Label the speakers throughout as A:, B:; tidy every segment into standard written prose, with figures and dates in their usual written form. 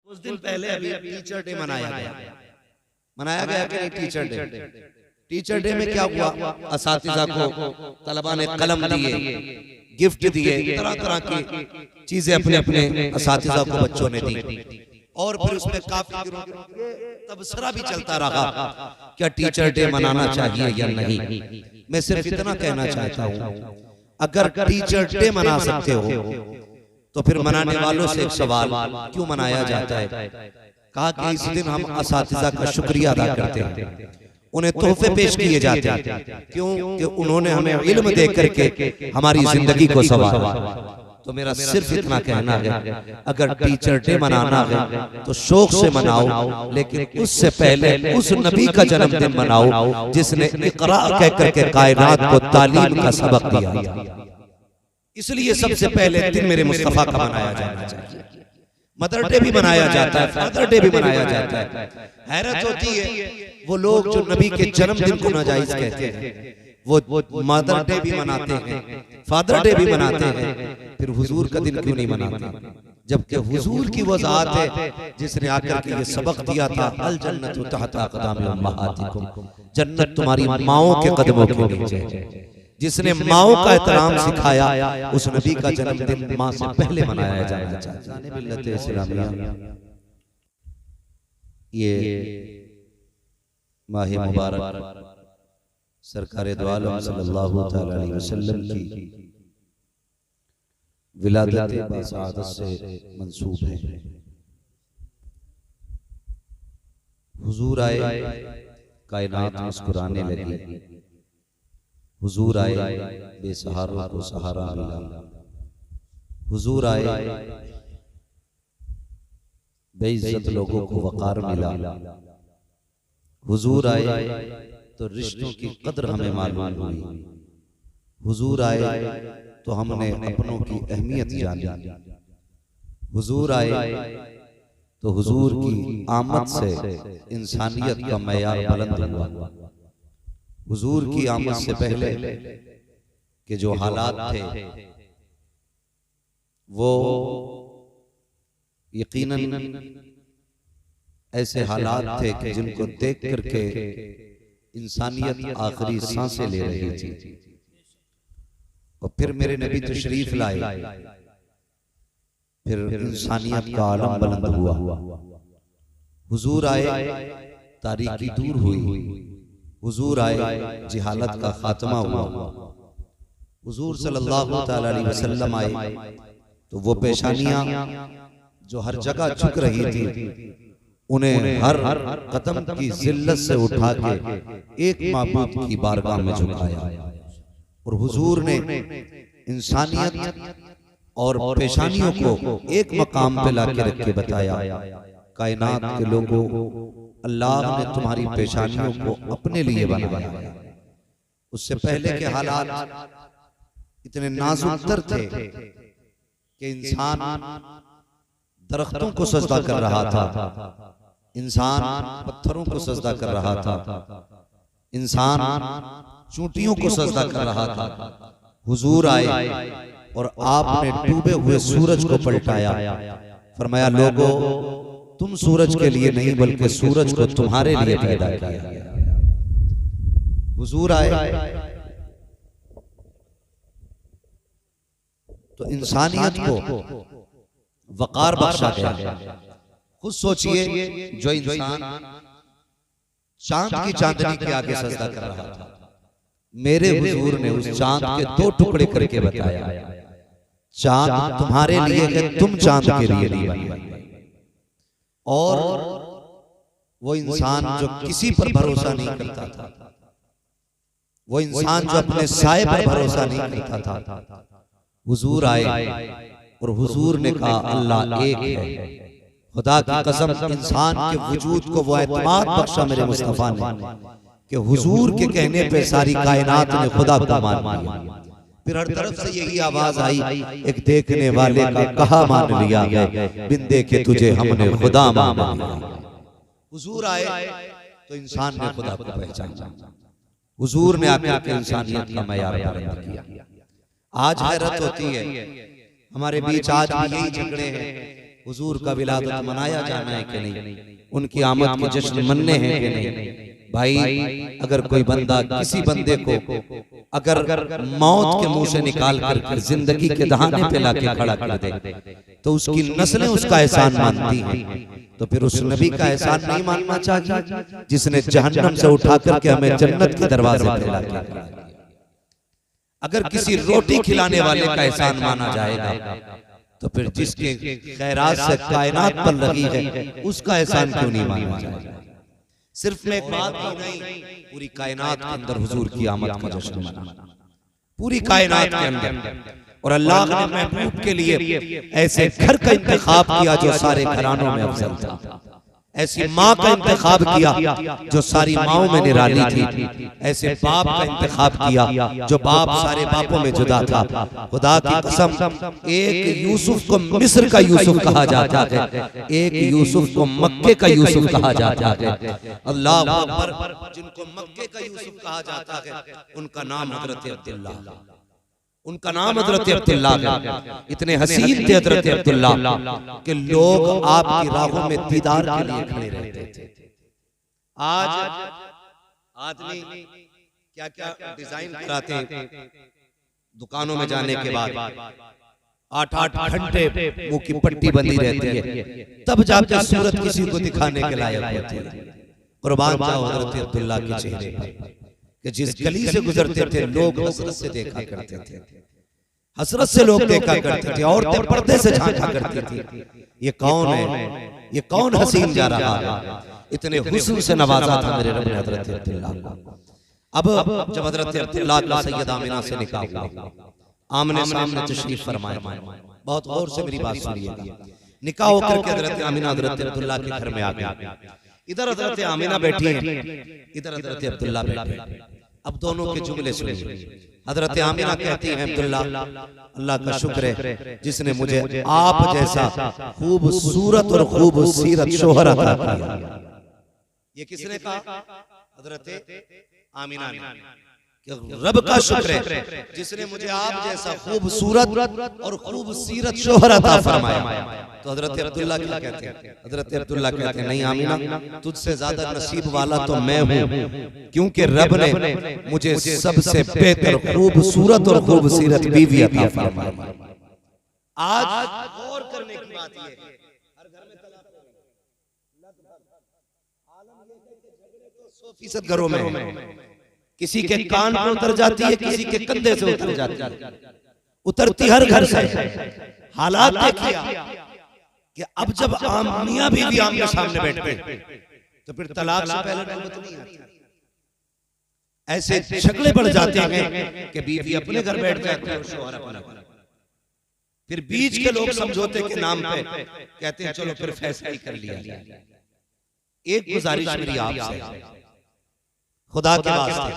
A: कुछ दिन पहले अभी टीचर डे मनाया गया कि नहीं टीचर डे। टीचर डे में क्या हुआ, असातिज़ा को तलबा ने कलम दिए, गिफ्ट दिए, तरह तरह की चीजें अपने अपने असातिज़ा को बच्चों ने दी। और फिर उसमें काफी तबसरा भी चलता रहा क्या टीचर डे मनाना चाहिए या नहीं। मैं सिर्फ इतना कहना चाहता हूँ, अगर टीचर डे मना सकते हो तो फिर मनाने वालों से एक सवाल, क्यों मनाया जाता है? कहा कि इस दिन हम असातिज़ा का शुक्रिया अदा करते हैं, उन्हें तोहफे पेश किए जाते हैं। क्यों? कि उन्होंने हमें इल्म दे करके हमारी जिंदगी को संवारा। तो मेरा सिर्फ इतना कहना है, अगर टीचर डे मनाना है तो शौक से मनाओ, लेकिन उससे पहले उस नबी का जन्मदिन मनाओ जिसने इकरा कह करके कायनात को तालीम का सबक दिया। इसलिए सबसे पहले दिन मेरे मुस्तफा का मनाया जाना चाहिए। मदर डे भी मनाया जाता है, फादर डे भी मनाया जाता है। हैरत होती है वो लोग जो नबी के जन्मदिन को नाजायज कहते हैं, वो मदर डे भी मनाते हैं, फादर डे भी मनाते हैं, फिर हुजूर का दिन क्यों नहीं मनाते? जबकि हुजूर की वो ज़ात है जिसने आकर के ये सबक दिया था, अल जन्नतु तहता अक़दामी उम्महातिकुम, जन्नत तुम्हारी माओं के कदमों के नीचे। जिसने माओं का एहतराम सिखाया, उस नबी का जन्मदिन माँ से पहले मनाया जाना चाहिए। ये माह मुबारक सरकारे दो आलम सल्लल्लाहु तआला अलैहि वसल्लम की विलादत बासआदत से मंसूब है। हुजूर आए, कायनात मुस्कुराने लगी। हुजूर आए, बेसहारों को सहारा मिला। हुजूर आए, बेइज्जत लोगों को वकार मिला। हुजूर आए तो रिश्तों की कद्र हमें मालूम हुई। हुजूर आए तो हमने अपनों की अहमियत जानी। हुजूर आए तो हुजूर की आमद से इंसानियत का मयार बुलंद हुआ। हुजूर की आमद से पहले के जो हालात थे वो यकीनन ऐसे हालात थे कि जिनको देख करके इंसानियत आखिरी सांसें ले रही थी। और फिर मेरे नबी तशरीफ लाए, फिर इंसानियत का आलम बुलंद हुआ। हुजूर आए, तारीकी दूर हुई। हुजूर आए, जिहालत का खात्मा हुआ। हुजूर सल्लल्लाहु तआला अलैहि वसल्लम आए तो वो पेशानियां जो हर जगह झुक रही थी, उन्हें हर कदम की जिल्लत से उठा के एक माबूद की बारगाह में झुकाया। और हुजूर ने इंसानियत और पेशानियों को एक मकाम पे लाके रख के बताया, कायनात के लोगों, अल्लाह ने तुम्हारी पेशानियों को अपने लिए बनाया। उससे पहले के हालात इतने नाजुक तर थे कि इंसान दरख्तों को सजदा कर रहा था, इंसान पत्थरों को सजदा कर रहा था, इंसान चूंटियों को सजदा कर रहा था। हुजूर आए और आपने डूबे हुए सूरज को पलटाया। फरमाया, लोगों, तुम सूरज के लिए नहीं बल्कि सूरज को तुम्हारे लिए पैदा किया। हुजूर आए तो इंसानियत को वकार बख्शा गया। खुद सोचिए, जो इंसान चांद की चांदनी के आगे सजदा कर रहा था, मेरे हुजूर ने उस चांद के दो टुकड़े करके बताया, चांद तुम्हारे लिए है, तुम चांद के लिए नहीं बने। और वो इंसान जो किसी पर भरोसा नहीं करता था, वो इंसान जो अपने साए पर भरोसा नहीं करता था, हुजूर आए और हुजूर ने कहा, अल्लाह एक है। खुदा की कसम, इंसान के वजूद को वो एतमाद बख्शा मेरे मुस्तफा ने कि हुजूर के कहने पे सारी कायनात ने खुदा को मान लिया। फिर हर तरफ से यही आवाज आई, एक देखने वाले का कहा मान लिया है, बिन देखे तुझे हमने खुदा मान लिया। हुजूर आए तो इंसान ने खुदा को पहचाना। हुजूर ने आकर के इंसानियत का मयार बुलंद किया। आज हैरत होती है, हमारे बीच आज भी यही झगड़े हैं। हुजूर का विलादत मनाया जाना है कि नहीं, उनकी आमद के जश्न मनने हैं कि नहीं। भाई अगर कोई बंदा किसी बंदे को अगर मौत के मुंह से निकाल कर जिंदगी के दहाने पे लाके खड़ा कर दे तो उसकी नस्लें उसका एहसान मानती हैं, तो फिर उस नबी का एहसान नहीं मानना चाहिए जिसने जहन्नम से उठा करके हमें जन्नत के दरवाजे पे ला के। अगर किसी रोटी खिलाने वाले का एहसान माना जाएगा तो फिर जिसके खैरात से कायनात पर लगी है उसका एहसान क्यों नहीं माना जाएगा। सिर्फ मैं एक बात ही नहीं, पूरी कायनात के अंदर हुजूर की आमद का जश्न मनाना, पूरी कायनात के अंदर। और अल्लाह ने महबूब के लिए ऐसे घर का इंतखाब किया जो सारे घरानों में अफजल था, ऐसी माँ का इंतखाब किया जो सारी माओं में निराली थी, ऐसे बाप का इंतखाब किया जो बाप सारे बापों में जुदा था। खुदा की कसम, एक यूसुफ को मिस्र का यूसुफ कहा जाता है, एक यूसुफ को मक्के का यूसुफ कहा जाता है। अल्लाह अकबर। जिनको मक्के का यूसुफ कहा जाता है उनका नाम हजरत अब्दुल्ला, उनका नाम हजरत अब्दुल्ला है। इतने हसीन थे हजरत अब्दुल्ला कि लोग आपकी राहों में दीदार के लिए खड़े रहते थे। आज आदमी क्या क्या डिजाइन कराते हैं, दुकानों में जाने के बाद 8-8 घंटे मुंह की पट्टी बंदी रहती है, तब जाकर सूरत किसी को दिखाने के लायक होती है। कुर्बान जाओ हजरत अब्दुल्ला के चेहरे पर कि जिस गली से गुजरते थे लोग हसरत से देखा करते थे, हसरत से लोग देखा करते थे, औरतें पर्दे से झांका करती थी, ये कौन है, ये कौन हसीन जा रहा है। इतने हुस्न से नवाजा था मेरे रब ने हजरत अब्दुल्ला को। अब जब हजरत अब्दुल्ला का सैयदा आमिना से निकाह हुआ, आमने सामने तशरीफ फरमाया, बहुत गौर से मेरी बात सुनिएगा। निकाह होकर के हजरत आमिना हजरत अब्दुल्ला के घर में आ गई। इधर हजरत आमिना बैठी हैं, इधर हजरत अब्दुल्ला बैठे। अब दोनों के जुमले सुनिए। हजरत आमिना कहती हैं, अब्दुल्ला अल्लाह का शुक्र है जिसने मुझे आप जैसा खूबसूरत और खूबसूरत शोहर अता किया। ये किसने कहा? हजरत आमिना ने। रब का शुक्र है जिसने मुझे आप जैसा खूबसूरत और खूबसूरत शोहर अता फरमाया। तो हजरत अब्दुल्ला क्या कहते हैं? हजरत अब्दुल्ला कहते हैं, नहीं आमिना, तुझसे ज्यादा नसीब वाला तो मैं हूँ, क्योंकि रब ने मुझे सबसे बेहतर खूबसूरत और खूबसूरत बीवी अता फरमाई। आज गौर करने की बात ये है, हर घर में तलाक हो रही, लगभग आलम ये है कि झगड़े तो 100% घरों में, किसी के कान पर उतर जाती है, किसी के कंधे से उतर जाती है, उतरती हर घर से। हालात देखिए कि अब जब आम मियां बीवी आमने सामने बैठते तो फिर तलाक से पहले नौबत नहीं आती। ऐसे झगड़े बढ़ जाते हैं कि बीवी अपने घर बैठ जाती है और शौहर अपने घर। फिर बीच के लोग समझौते के नाम पे कहते हैं चलो फिर फैसला ही कर लिया जाए। एक गुजारिश मेरी आपसे, खुदा के वास्ते,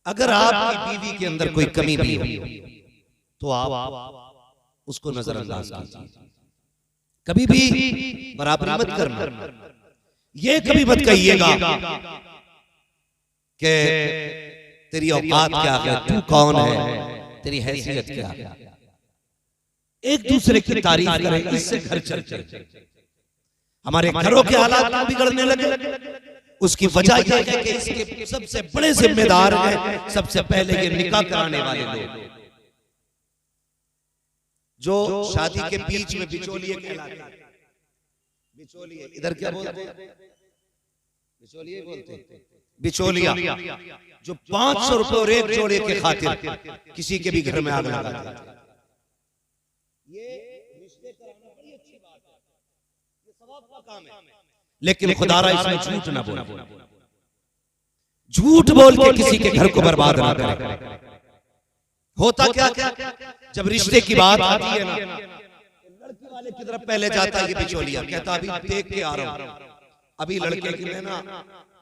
A: अगर आपकी बीवी के अंदर कोई कमी भी हो तो आप उसको नजरअंदाज कीजिए, कभी भी बराबरी मत करना। ये कभी मत कहिएगा कि तेरी औकात क्या है, तू कौन है, तेरी हैसियत क्या है। एक दूसरे की तारीफ करें, इससे घर चलते। हमारे घरों के हालात बिगड़ने लगे, उसकी वजह यह है कि इसके सबसे बड़े जिम्मेदार हैं सबसे पहले ये निकाह कराने वाले लोग, जो शादी के बीच में बिचौलिए कहलाते हैं। बिचौलिए इधर क्या बोलते हैं? बिचौलिए बोलते हैं। बिचौलिया जो 500 रुपए और एक जोड़े के खातिर किसी के भी घर में आग लगा देते हैं। ये रिश्ते कराना बड़ी अच्छी बात है, ये सवाब का काम है, लेकिन खुदारा इसमें झूठ ना बोले, झूठ बोल के किसी के घर को बर्बाद ना करें। होता क्या जब रिश्ते की बात आती है ना, लड़की वाले की तरफ पहले जाता है ये बिचौलिया, कहता अभी देख के आ रहा हूं, अभी लड़के की मैं ना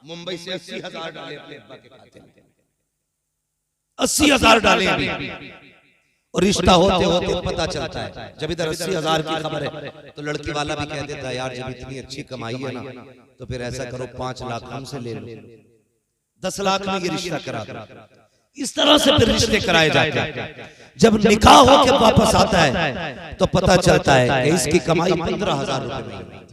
A: मुंबई से 80,000 डाले अपने अब्बा के खाते में, 80,000 डाले अभी। और रिश्ता होते होते पता चलता है, जब इधर 80,000 की खबर है तो लड़की वाला भी कह देता है यार जब इतनी अच्छी कमाई है ना तो फिर ऐसा करो 5 लाख हमसे ले लो, 10 लाख में ये रिश्ता करा दो। इस तरह से फिर रिश्ते कराए जाते हैं। जब निकाह होकर वापस आता है तो पता चलता है कि इसकी कमाई 15,000 रुपए महीने।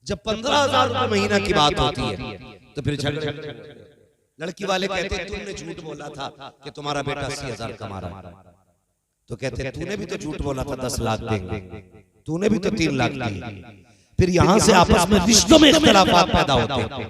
A: जब 15,000 रुपए महीना की बात होती है तो फिर झगड़े। लड़की वाले कहते हैं तुमने झूठ बोला था कि तुम्हारा बेटा 80,000 कमा रहा है, तो कहते हैं तूने भी तो झूठ बोला था 10 लाख देंगे, तूने भी तो 3 लाख दिए। फिर यहां से आपस में रिश्तों में इख्तिलाफात पैदा होते हैं,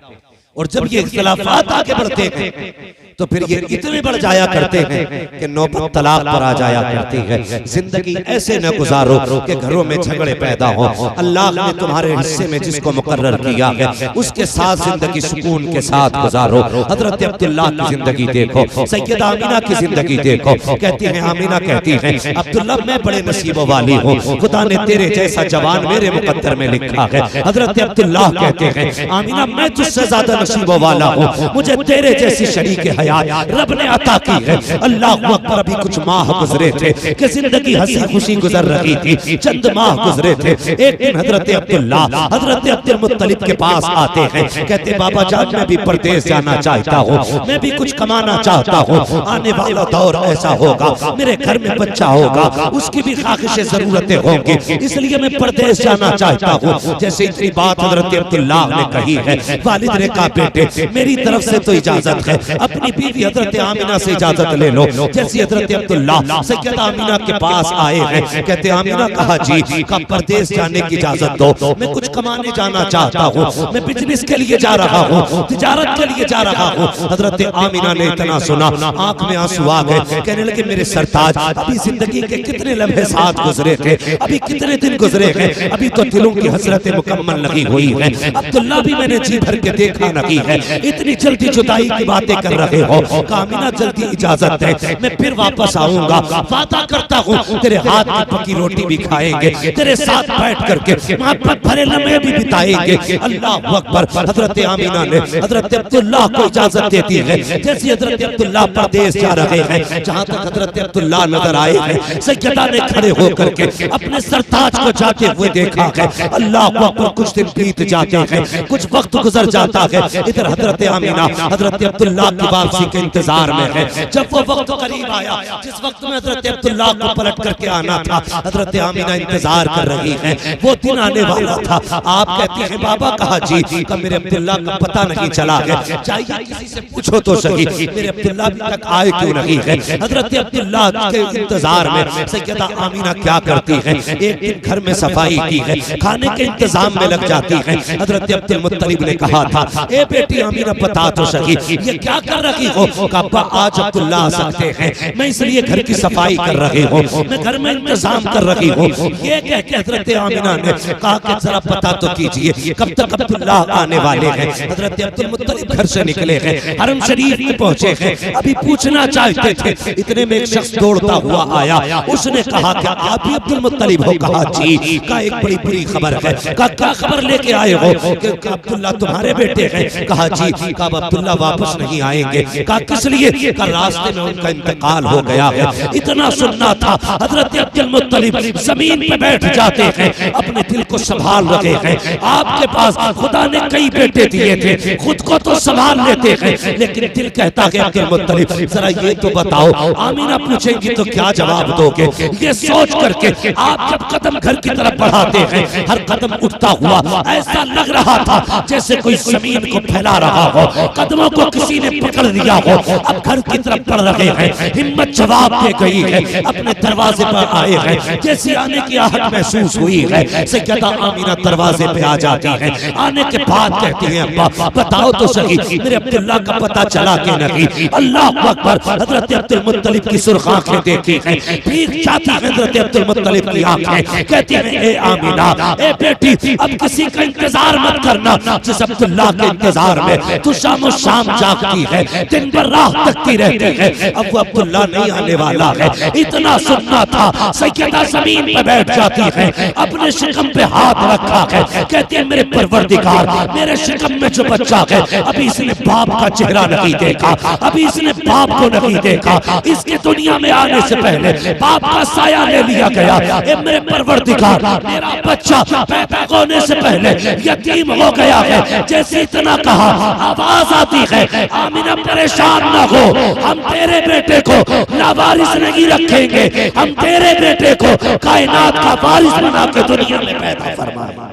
A: और जब ये इख्तिलाफात आगे बढ़ते हैं तो फिर ये इतने बढ़ जाया करते हैं कि नौबत तलाक पर आ जाया करती है। जिंदगी ऐसे न गुजारो कि घरों में झगड़े पैदा हो। अल्लाह ने तुम्हारे हिस्से में जिसको मुकर्रर किया है उसके साथ जिंदगी सुकून के साथ गुजारो। हजरत अब्दुल्लाह की जिंदगी देखो, सैयदा आमिना की जिंदगी देखो। कहती है आमिना, कहती है अब्दुल्लाह मैं बड़े नसीबों वाली हूँ, खुदा ने तेरे जैसा जवान मेरे मुकद्दर में लिखा है। हजरत अब्दुल्लाह कहते हैं आमिना मैं तुझसे ज्यादा नसीबों वाला हूँ, मुझे तेरे जैसी शरीक हयात रब ने अता की है। अल्लाह अकबर। अभी कुछ माह गुजरे थे कि जिंदगी हंसी खुशी गुजर रही थी, चंद माह गुजरे थे। एक दिन हजरत अब्दुल्लाह हजरत अब्दुल मुत्तलिब के पास आते हैं, कहते बाबा जान मैं भी परदेश जाना चाहता हूँ, मैं भी कुछ कमाना चाहता हूँ, आने वाला दौर ऐसा होगा मेरे घर में बच्चा होगा, उसकी भी ख्वाहिशें जरूरतें होंगी, इसलिए मैं परदेश जाना चाहता हूँ। जैसे इतनी बात हजरत अब्दुल्लाह ने कही है, वालिद ने कहा बेटे मेरी तरफ से तो इजाजत है, अपनी बीवी हजरत आमिना से इजाजत ले लो। जैसे हजरत अब्दुल्लाह सैयदा आमिना के पास आए हैं, कहते आमिना कहा जी का परदेश जाने की इजाजत दो, मैं कुछ कमाने जाना चाहता हूँ, मैं बिजनेस के लिए जा रहा हूँ, तिजारत के लिए जा रहा हूँ। हजरत आमिना ने इतना सुना आंख में आंसू आ गए, कहने लगे मेरे सरताज अभी जिंदगी के कितने लम्हे साथ गुजरे थे, अभी कितने दिन गुजरे हैं, अभी तो दिलों की हसरतें मुकम्मल लगी हुई है। अब्दुल्लाह भी मैंने जी भर के देखा नहीं है, इतनी जल्दी जुदाई की बातें कर रहे हो। कामिना जल्दी इजाजत है, मैं फिर वापस आऊंगा, वादा करता हूँ तेरे हाथ की पकी रोटी भी खाएंगे, तेरे साथ बैठ करके मोहब्बत भरे लम्हे भी बिताएंगे। अल्लाह अकबर। हजरत आमिना ने हजरत अब्दुल्लाह को इजाजत देती है। जैसे हजरत अब्दुल्लाह परदेश जा रहे हैं, जहाँ तक हजरत अब्दुल्लाह नजर आए हैं, सैयदा ने खड़े होकर के अपने सरताज को जाते हुए देखा है। अल्लाह अकबर। कुछ दिन बीत जाते हैं, कुछ वक्त गुजर जाता है, इधर हजरत आमिना हजरत अब्दुल्लाह की वापसी के इंतजार में है। जब वो वक्त करीब आया जिस वक्त में हजरत अब्दुल्लाह को पलट करके आना था, हजरत आमिना इंतजार कर रही है, वो दिन आने वाला था। आप कहती हैं बाबा कहा जी का मेरे अब्दुल्लाह का पता नहीं चला है, चाहिए किसी से पूछो तो सही मेरे अब्दुल्लाह अभी तक आए क्यों नहीं है। हजरत अब्दुल्लाह के इंतजार में सैयदा आमिना क्या करती है, एक दिन घर में सफाई की है, खाने के इंतजाम में लग जाती है। हजरत अब्दुल मुत्तलिब ने कहा था ए बेटी आमिना बता तो सही ये क्या कर रही हो। कहा आज अब्दुल्लाह आ सकते हैं, मैं इसलिए घर की सफाई कर रही हूँ, मैं घर में इंतजाम कर रही हूँ। ये कह के हजरत आमिना ने कहा कि जरा पता तो कीजिए कब तक अब्दुल्लाह आने वाले हैं। हजरत अब्दुल मुत्तलिब घर से निकले हैं, हरम शरीफ में पहुंचे हैं, अभी पूछना चाहते थे, इतने में एक शख्स दौड़ता हुआ आया, उसने कहा कि आप ही अब्दुल मुत्तलिब हो। कहा जी। का एक बड़ी बुरी खबर है। कहा क्या खबर लेके आए हो। कि अब्दुल्लाह तुम्हारे बेटे हैं। कहा जी। कहा अब्दुल्लाह वापस नहीं आएंगे। कहा किस लिए। का रास्ते में उनका इंतकाल हो गया है। इतना सुनना था। हजरत अब्दुल मुत्तलिब जमीन पे बैठ जाते हैं, अपने दिल को संभाल रहे हैं। आपके पास खुदा ने कई बेटे दिए थे, खुद को तो संभाल लेते हैं, लेकिन दिल कहता है अब्दुल मुत्तलिब जरा ये तो बताओ। आमिना पूछेंगी तो क्या जवाब दोगे। ये सोच करके आप जब कदम घर की तरफ बढ़ाते हैं, हर कदम उठता हुआ ऐसा लग रहा था जैसे कोई जमीन को फैला रहा हो, कदमों को किसी ने पकड़ लिया हो। अब घर की तरफ बढ़ रहे हैं, हिम्मत जवाब दे गई है, अपने दरवाजे पर आए हैं। जैसे आने की आहट महसूस हुई है, सैयदा आमिना दरवाजे पे आ जाती है। आने के बाद कहती है अब्बा बताओ तो सही मेरे अब्दुल्लाह का पता चला कि नहीं। अल्लाह अकबर। हजरत अब्दुल मुत्तलिब की सुर्ख आंखें देखती हैं, भीग जाती है हजरत अब्दुल मुत्तलिब की आंखें। कहती है ए आमिना ए बेटी अब किसी का इंतजार मत करना, जिस अब्दुल्लाह के इंतजार में तू शाम शाम जागती है, दिन भर रात तकती रहती है, अब वो अब्दुल्लाह नहीं आने वाला है। इतना सुनना था। सैयदा जमीन पे बैठ जाती है, अपने शिकम पे हाथ रखा है, कहती है मेरे परवरदिगार मेरे शिकम में जो बच्चा है अभी इसने बाप का चेहरा नहीं देखा, अभी इसने बाप को नहीं देखा, इसके दुनिया में आने से पहले बाप का साया ले लिया गया। ए मेरे परवरदिगार मेरा बच्चा पैदा होने से पहले यतीम हो गया है। जैसे इतना कहा आवाज आती है आमिना
B: परेशान ना हो, हम तेरे बेटे को लावारिस नहीं रखेंगे, हम तेरे बेटे को कायनात का वारिस बना के दुनिया में पैदा फरमाएंगे।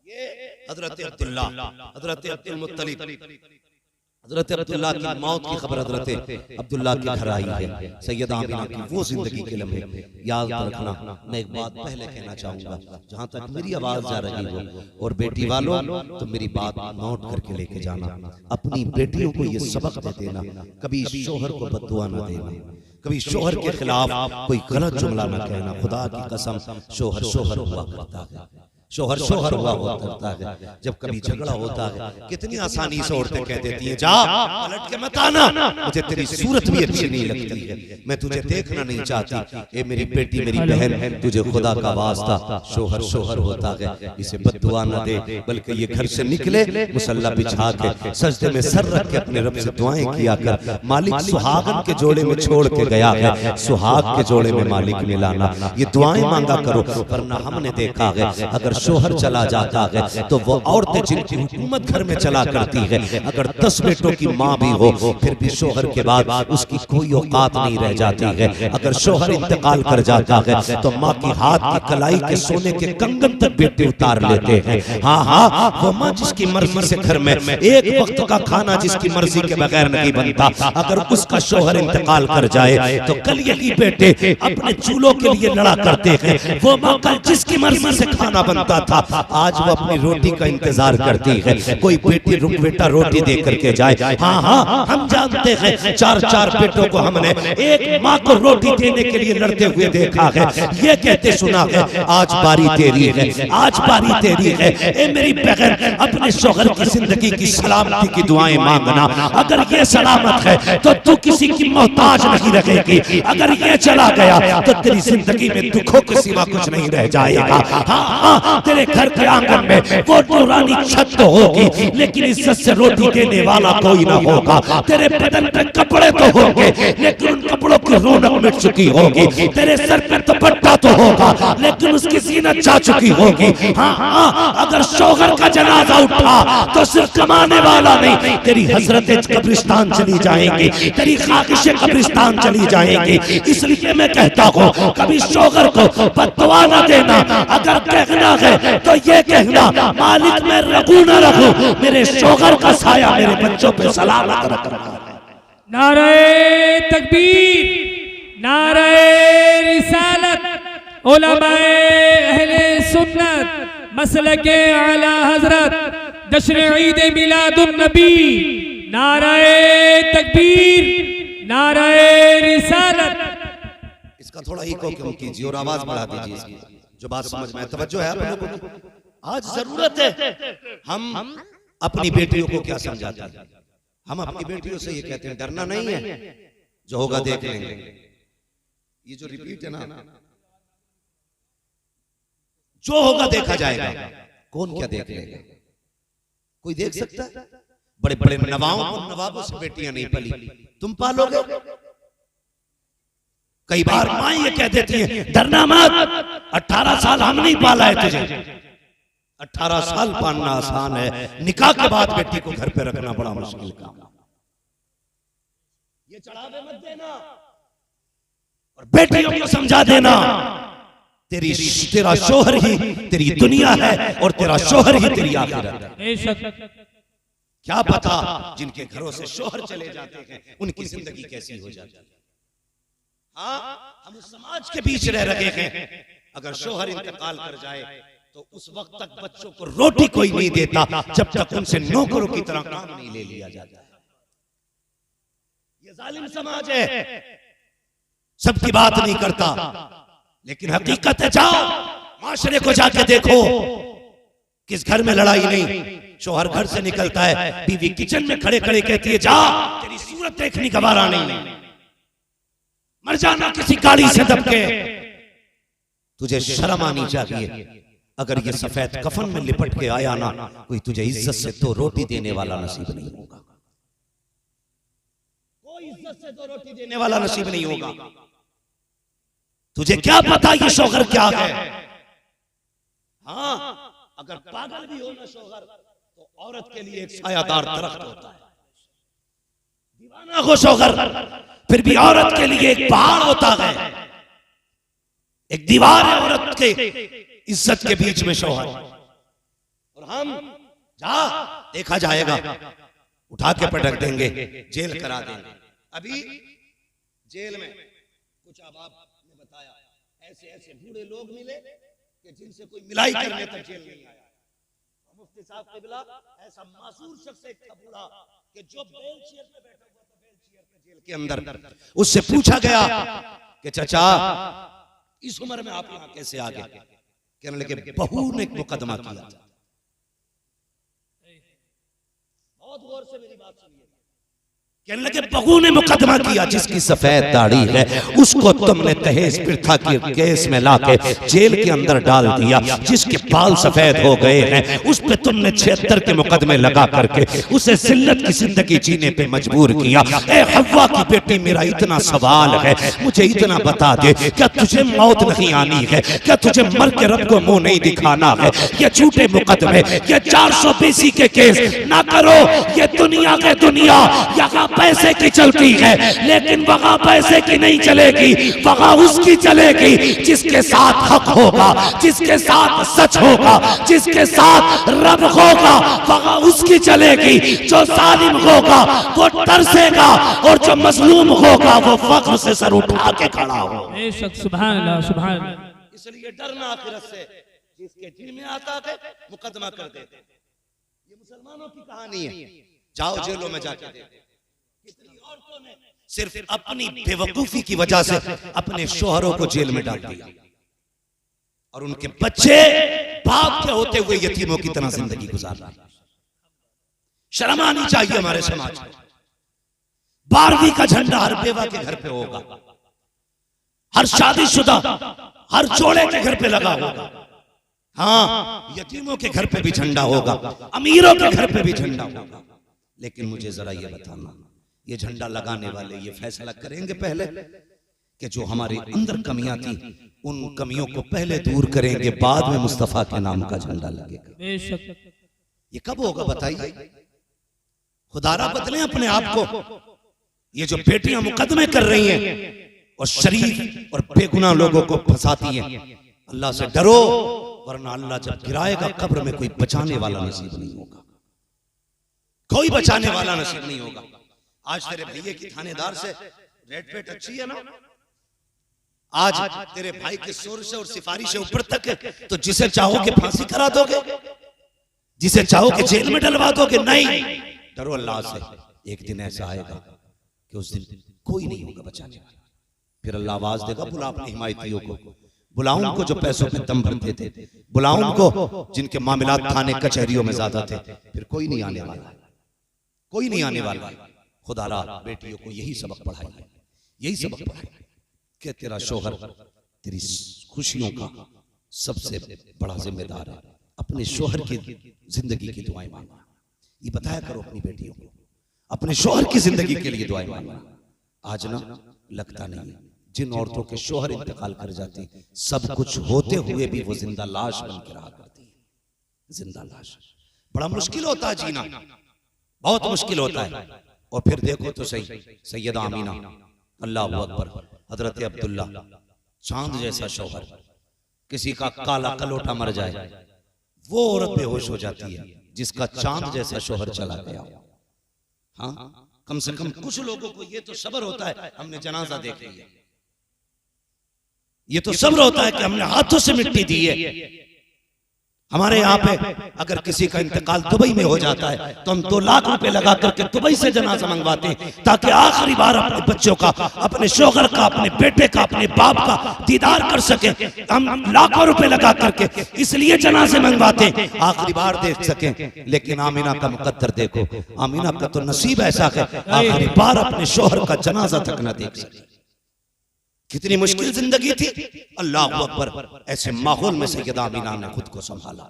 A: ये हजरत अब्दुल्ला, हजरत अब्दुल मुत्तलिब, हजरत अब्दुल्ला की मौत की खबर हजरत अब्दुल्ला के घर आई है। सैयदा आमिना की वो जिंदगी के लम्हे याद रखना। मैं एक बात पहले कहना चाहूंगा, जहां तक मेरी आवाज जा रही हो, और बेटी वालों तो मेरी बात नोट करके लेके जाना। अपनी बेटियों को ये सबक दे देना, कभी शोहर को बद्दुआ न देना, कभी शोहर के खिलाफ कोई गलत जुमला न कहना। खुदा की कसम, शोहर शोहर हुआ करता है, शोहर शोहर हुआ करता है। जब कभी झगड़ा होता है कितनी आसानी से औरतें कह देती हैं, जा पलट के मत आना, मुझे तेरी सूरत भी अच्छी नहीं लगती है, मैं तुझे देखना नहीं चाहती। ए मेरी बेटी, मेरी बहन, तुझे खुदा का वास्ता शोहर शोहर होता है, इसे बद्दुआ न दे, बल्कि ये घर से निकले मुसल्ला बिछा के सजदे में सर रख के अपने रब से दुआएं किया कर। मालिक सुहागन के जोड़े में छोड़ के गया है, सुहाग के जोड़े में मालिक मिलाना, ये दुआएं मांगा करो। वरना हमने देखा है अगर शोहर चला जाता है तो वो औरतें जिनकी हुकूमत घर में चला करती है, अगर 10 बेटों की माँ भी हो फिर भी शोहर के बाद उसकी कोई औकात नहीं रह जाती है। अगर शोहर इंतकाल कर जाता है तो माँ की हाथ की कलाई के सोने के कंगन तक बेटे उतार लेते हैं। हाँ हाँ, वो माँ जिसकी मर्जी से घर में एक वक्त का खाना जिसकी मर्जी के बगैर नहीं बनता, अगर उसका शोहर इंतकाल कर जाए तो कल यही बेटे अपने चूल्हों के लिए लड़ा करते हैं। वो माँ कल जिसकी मर्जी से खाना बनता था, आज वो अपनी रोटी का इंतजार करती है, कोई बेटा रोटी दे करके जाए। हाँ हाँ, हम जानते हैं 4 बेटों को हमने एक माँ को रोटी देने के लिए लड़ते हुए देखा है। ये कहते सुना है, आज बारी तेरी है, आज बारी तेरी है। ए मेरी बहन, अपने शोहर की जिंदगी की सलामती की दुआएं मांगना। अगर ये सलामत है तो तू किसी की मोहताज नहीं रहेगी, अगर ये चला गया तो तेरी जिंदगी में दुखों के सिवा कुछ नहीं रह जाएगा। हाँ हाँ, तेरे घर के आंगन में वो नूरानी छत तो होगी, लेकिन इज्जत से रोटी देने वाला कोई ना होगा। तेरे बदन पे कपड़े तो होंगे, लेकिन उन कपड़ों की रौनक मिट चुकी होगी। तेरे सर पे दुपट्टा तो होगा, लेकिन उसकी जीनत जा चुकी होगी। हाँ हाँ, अगर शोहर का जनाजा उठा तो सिर्फ कमाने वाला नहीं, तेरी हजरतें कब्रिस्तान चली जाएंगी, तेरी ख्वाहिशें कब्रिस्तान चली जाएंगी। इसलिए मैं कहता हूँ कभी शोहर को बद्दुआ न देना। अगर कहना है तो ये कहना, मालिक मैं रखूं न रखूं, मेरे शोहर का साया मेरे बच्चों पे सलामत रखना।
C: नारे तकबीर, नारे रिसालत, उलमाए अहले सुन्नत मसलके आला हजरत जश्न ईद मिलादुन नबी। नारे तकबीर, नारे रिसालत।
A: इसका थोड़ा इको कम कीजिए और आवाज बढ़ा दीजिए इसकी, जो बात समझ में तवज्जो है आप लोगों की। आज जरूरत है हम अपनी बेटियों को क्या समझाते हैं। हम अपनी बेटियों से ये कहते हैं डरना नहीं है, जो होगा देख लेंगे। ये जो रिपीट है ना, जो होगा देखा जाएगा, कौन क्या देख लेगा, कोई देख सकता है। बड़े बड़े नवाबों से बेटियां नहीं पली, तुम पालोगे। कई बार मां ये कह देती है डरना मत, 18 साल हम नहीं पाला है तुझे। 18 साल पालना आसान है, निकाह के बाद बेटी को घर पे रखना बड़ा मुश्किल काम। ये चढ़ावे मत देना और बेटियों को समझा देना, तेरा शोहर ही तेरी दुनिया है और तेरा शोहर ही तेरी आखिरत है। क्या पता जिनके घरों से शोहर चले जाते हैं उनकी जिंदगी कैसी हो जाती है। हाँ, हम समाज के बीच रह रहे हैं, अगर शोहर इंतकाल कर जाए तो उस वक्त तक बच्चों को रोटी कोई नहीं देता जब तक उनसे नौकरों की तरह काम नहीं ले लिया जाता। ये जालिम समाज है, सबकी बात नहीं करता, लेकिन हकीकत है। जाओ माशरे को जाके देखो, किस घर में लड़ाई नहीं। शोहर घर से निकलता है, बीवी किचन में खड़े खड़े कहती है जा तेरी सूरत देखने का वारा नहीं, मर जाना किसी गाड़ी से दबके। तुझे शर्म आनी चाहिए। अगर ये सफेद कफन में लिपट के आया ना, कोई तुझे इज्जत से तो रोटी देने वाला नसीब नहीं होगा। कोई इज्जत से तो रोटी देने वाला नसीब नहीं होगा। तुझे क्या पता ये शोहर क्या है। हाँ, अगर पागल भी हो ना शोहर
B: तो औरत के लिए एक सायादार दरख्त होता है। दीवाना हो शौहर, फिर भी औरत के लिए एक पहाड़ होता है, एक दीवार है औरत के इज्जत के बीच में शौहर। और हम जा देखा जाएगा, उठा के पटक देंगे, जेल करा देंगे। अभी जेल में कुछ अहबाब ने बताया ऐसे ऐसे बूढ़े लोग मिले कि जिनसे कोई मिलाई करने तक जेल नहीं आया। मुफ्ती साहब क़िबला ऐसा मासूर शख्स एक था बूढ़ा कि जो बेल चेयर पे बैठा हुआ था, बेल चेयर पे जेल के अंदर, उससे पूछा गया कि चाचा इस उम्र में आप यहाँ कैसे आ गए? कहने लगे बहू ने एक मुकदमा किया। बहुत गौर से मेरी बात सुनिए। कहने लगे बहू ने मुकदमा किया, जिसकी सफेद दाढ़ी है उसको तुमने दहेज प्रथा के केस में लाके जेल के अंदर डाल दिया। जिसके बाल सफेद हो गए हैं उस पे तुमने 76 के मुकदमे लगा करके उसे जिल्लत की जिंदगी जीने पे मजबूर किया। ए हव्वा की बेटी, मेरा इतना सवाल है, मुझे इतना बता दे, क्या तुझे मौत नहीं आनी है? क्या तुझे मर के रब को मुंह नहीं दिखाना है? ये झूठे मुकदमे, ये 420 के केस ना करो। ये दुनिया के दुनिया यहाँ पैसे की चलती है, लेकिन वहां पैसे की नहीं चलेगी, वहां उसकी चलेगी जिसके साथ हक होगा, जिसके साथ सच होगा, जिसके साथ रब होगा, वहां उसकी चलेगी। जो जालिम होगा वो तरसेगा और जो मजलूम होगा वो फख्र से सर उठा के खड़ा होगा।
C: बेशक, सुभान अल्लाह, सुभान अल्लाह।
B: इसलिए डरना आखिरत से, जिसके दिल में आता है मुकदमा कर देते। ये मुसलमानों की कहानी है, जाओ जेलों में जाके देखो। कितनी औरतों ने सिर्फ अपनी बेवकूफी की वजह से अपने शोहरों को जेल में डाल दिया और उनके बच्चे बाप के होते हुए यतीमों की तरह जिंदगी गुजार रहे। शर्म आनी चाहिए हमारे समाज में। 12वीं का झंडा हर बेवा के घर पे होगा, हर शादीशुदा, हर जोड़े के घर पे लगा होगा। हाँ, यतीमों के घर पे भी झंडा होगा, अमीरों के घर पे भी झंडा होगा। लेकिन मुझे जरा ये बताना, ये झंडा लगाने वाले ये फैसला करेंगे पहले कि जो हमारे अंदर कमियां थी उन कमियों को पहले दूर करेंगे, बाद में मुस्तफा के नाम का झंडा लगेगा।
C: बेशक,
B: ये कब होगा बताइए? खुदारा बदले अपने आप को। ये जो बेटियां मुकदमे कर रही हैं और शरीफ और बेगुनाह लोगों को फंसाती हैं, अल्लाह से डरो, वरना अल्लाह जब गिराएगा कब्र में कोई बचाने वाला नसीब नहीं होगा, कोई बचाने वाला नसीब नहीं होगा। आज तेरे भैये की थानेदार से रेट पेट अच्छी है ना, आज तेरे भाई के शोर से और सिफारिश से ऊपर तक है, तो जिसे चाहो कि फांसी करा दोगे, जिसे चाहो कि जेल में डलवा दोगे? नहीं, डरो अल्लाह से। एक दिन ऐसा आएगा कि उस दिन कोई नहीं होगा बचाने वाला। फिर अल्लाह आवाज देगा, बुला अपने हिमायतियों को, बुलाओ उनको जो पैसों पे दम भरते थे, बुलाओ उनको जिनके मामलात थाने कचहरियों में ज्यादा थे। फिर कोई नहीं आने वाला, कोई नहीं आने वाला। खुदारा बेटियों को यही सबक पढ़ाई, यही सबक पढ़ाई कि तेरा शोहर तेरी खुशियों का सबसे बड़ा जिम्मेदार है। अपने शोहर की जिंदगी की दुआएं मांगना, ये बताया करो अपनी बेटियों को, अपने शोहर की जिंदगी के लिए दुआएं मांगना। आज ना लगता नहीं है, जिन औरतों के शोहर इंतकाल कर जाती, सब कुछ होते हुए भी वो जिंदा लाश बन के रहा करती है। जिंदा लाश बड़ा मुश्किल होता है जीना, बहुत मुश्किल होता है। और फिर देखो तो सही, सैयदा आमीना, अल्लाह अकबर, हजरत अब्दुल्ला, चांद जैसा शौहर, किसी का काला कलोटा मर जाए वो औरत बेहोश हो जाती है जिसका चांद जैसा शौहर चला गया। हाँ, कम से कम कुछ लोगों को ये तो सब्र होता है, हमने जनाजा देख लिया, ये तो सब्र होता है कि हमने हाथों से मिट्टी दी है। हमारे यहाँ पे अगर किसी का इंतकाल दुबई में हो जाता है तो हम 2 लाख रुपए लगा करके दुबई से जनाजा मंगवाते हैं, ताकि आखिरी बार अपने बच्चों का, अपने शोहर का, अपने बेटे का, अपने बाप का दीदार कर सके। हम लाखों रुपए लगा करके इसलिए जनाजे मंगवाते हैं, आखिरी बार देख सकें। लेकिन आमीना का मुकद्दर देखो, आमीना का तो नसीब ऐसा है आखिरी बार अपने शोहर का जनाजा तक न देख सके। कितनी मुश्किल जिंदगी थी। अल्लाह अकबर, ऐसे माहौल में सैयदा आमीना ने खुद को संभाला।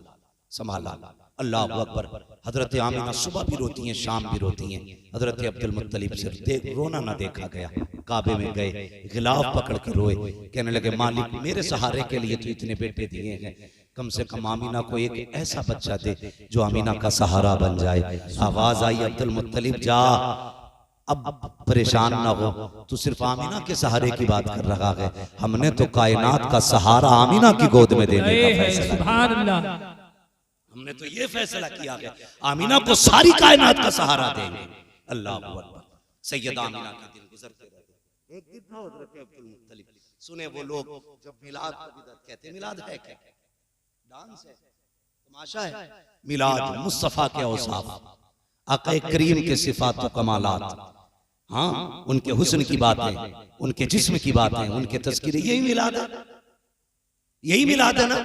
B: अल्लाह अकबर। हजरत आमीना सुबह भी रोती हैं, शाम भी रोती हैं। हजरत अब्दुल मुत्तलिब से रोना ना देखा गया। काबे में गए, गिलाफ पकड़ के रोए, कहने लगे मालिक मेरे सहारे के लिए तो इतने बेटे दिए हैं, कम से कम आमीना को एक ऐसा बच्चा दे जो आमीना का सहारा बन जाए। आवाज आई अब्दुल मुत्तलिब जा, अब परेशान ना हो, तू सिर्फ आमीना के सहारे की बात कर रहा है, हमने तो कायनात का सहारा आमीना की गोद में देने का फैसला,
C: सुभान अल्लाह,
B: हमने तो ये फैसला किया है आमीना को सारी कायनात का सहारा देंगे। अल्लाह अकबर। सैयदा आमीना के दिन गुजरते रहते। एक दिन था हज़रत अब्दुल मुत्तलिब, सुने वो लोग जब मिलाद का बिदअत कहते हैं, मिलाद है क्या? डांस है, तमाशा है। मिलाद मुस्तफा के औसाफ, आका करीम के सिफात व कमालात, हाँ उनके हुस्न की बातें, उनके जिस्म की बातें, उनके तज़किरे, यही मिलाद है, यही मिलाद है ना?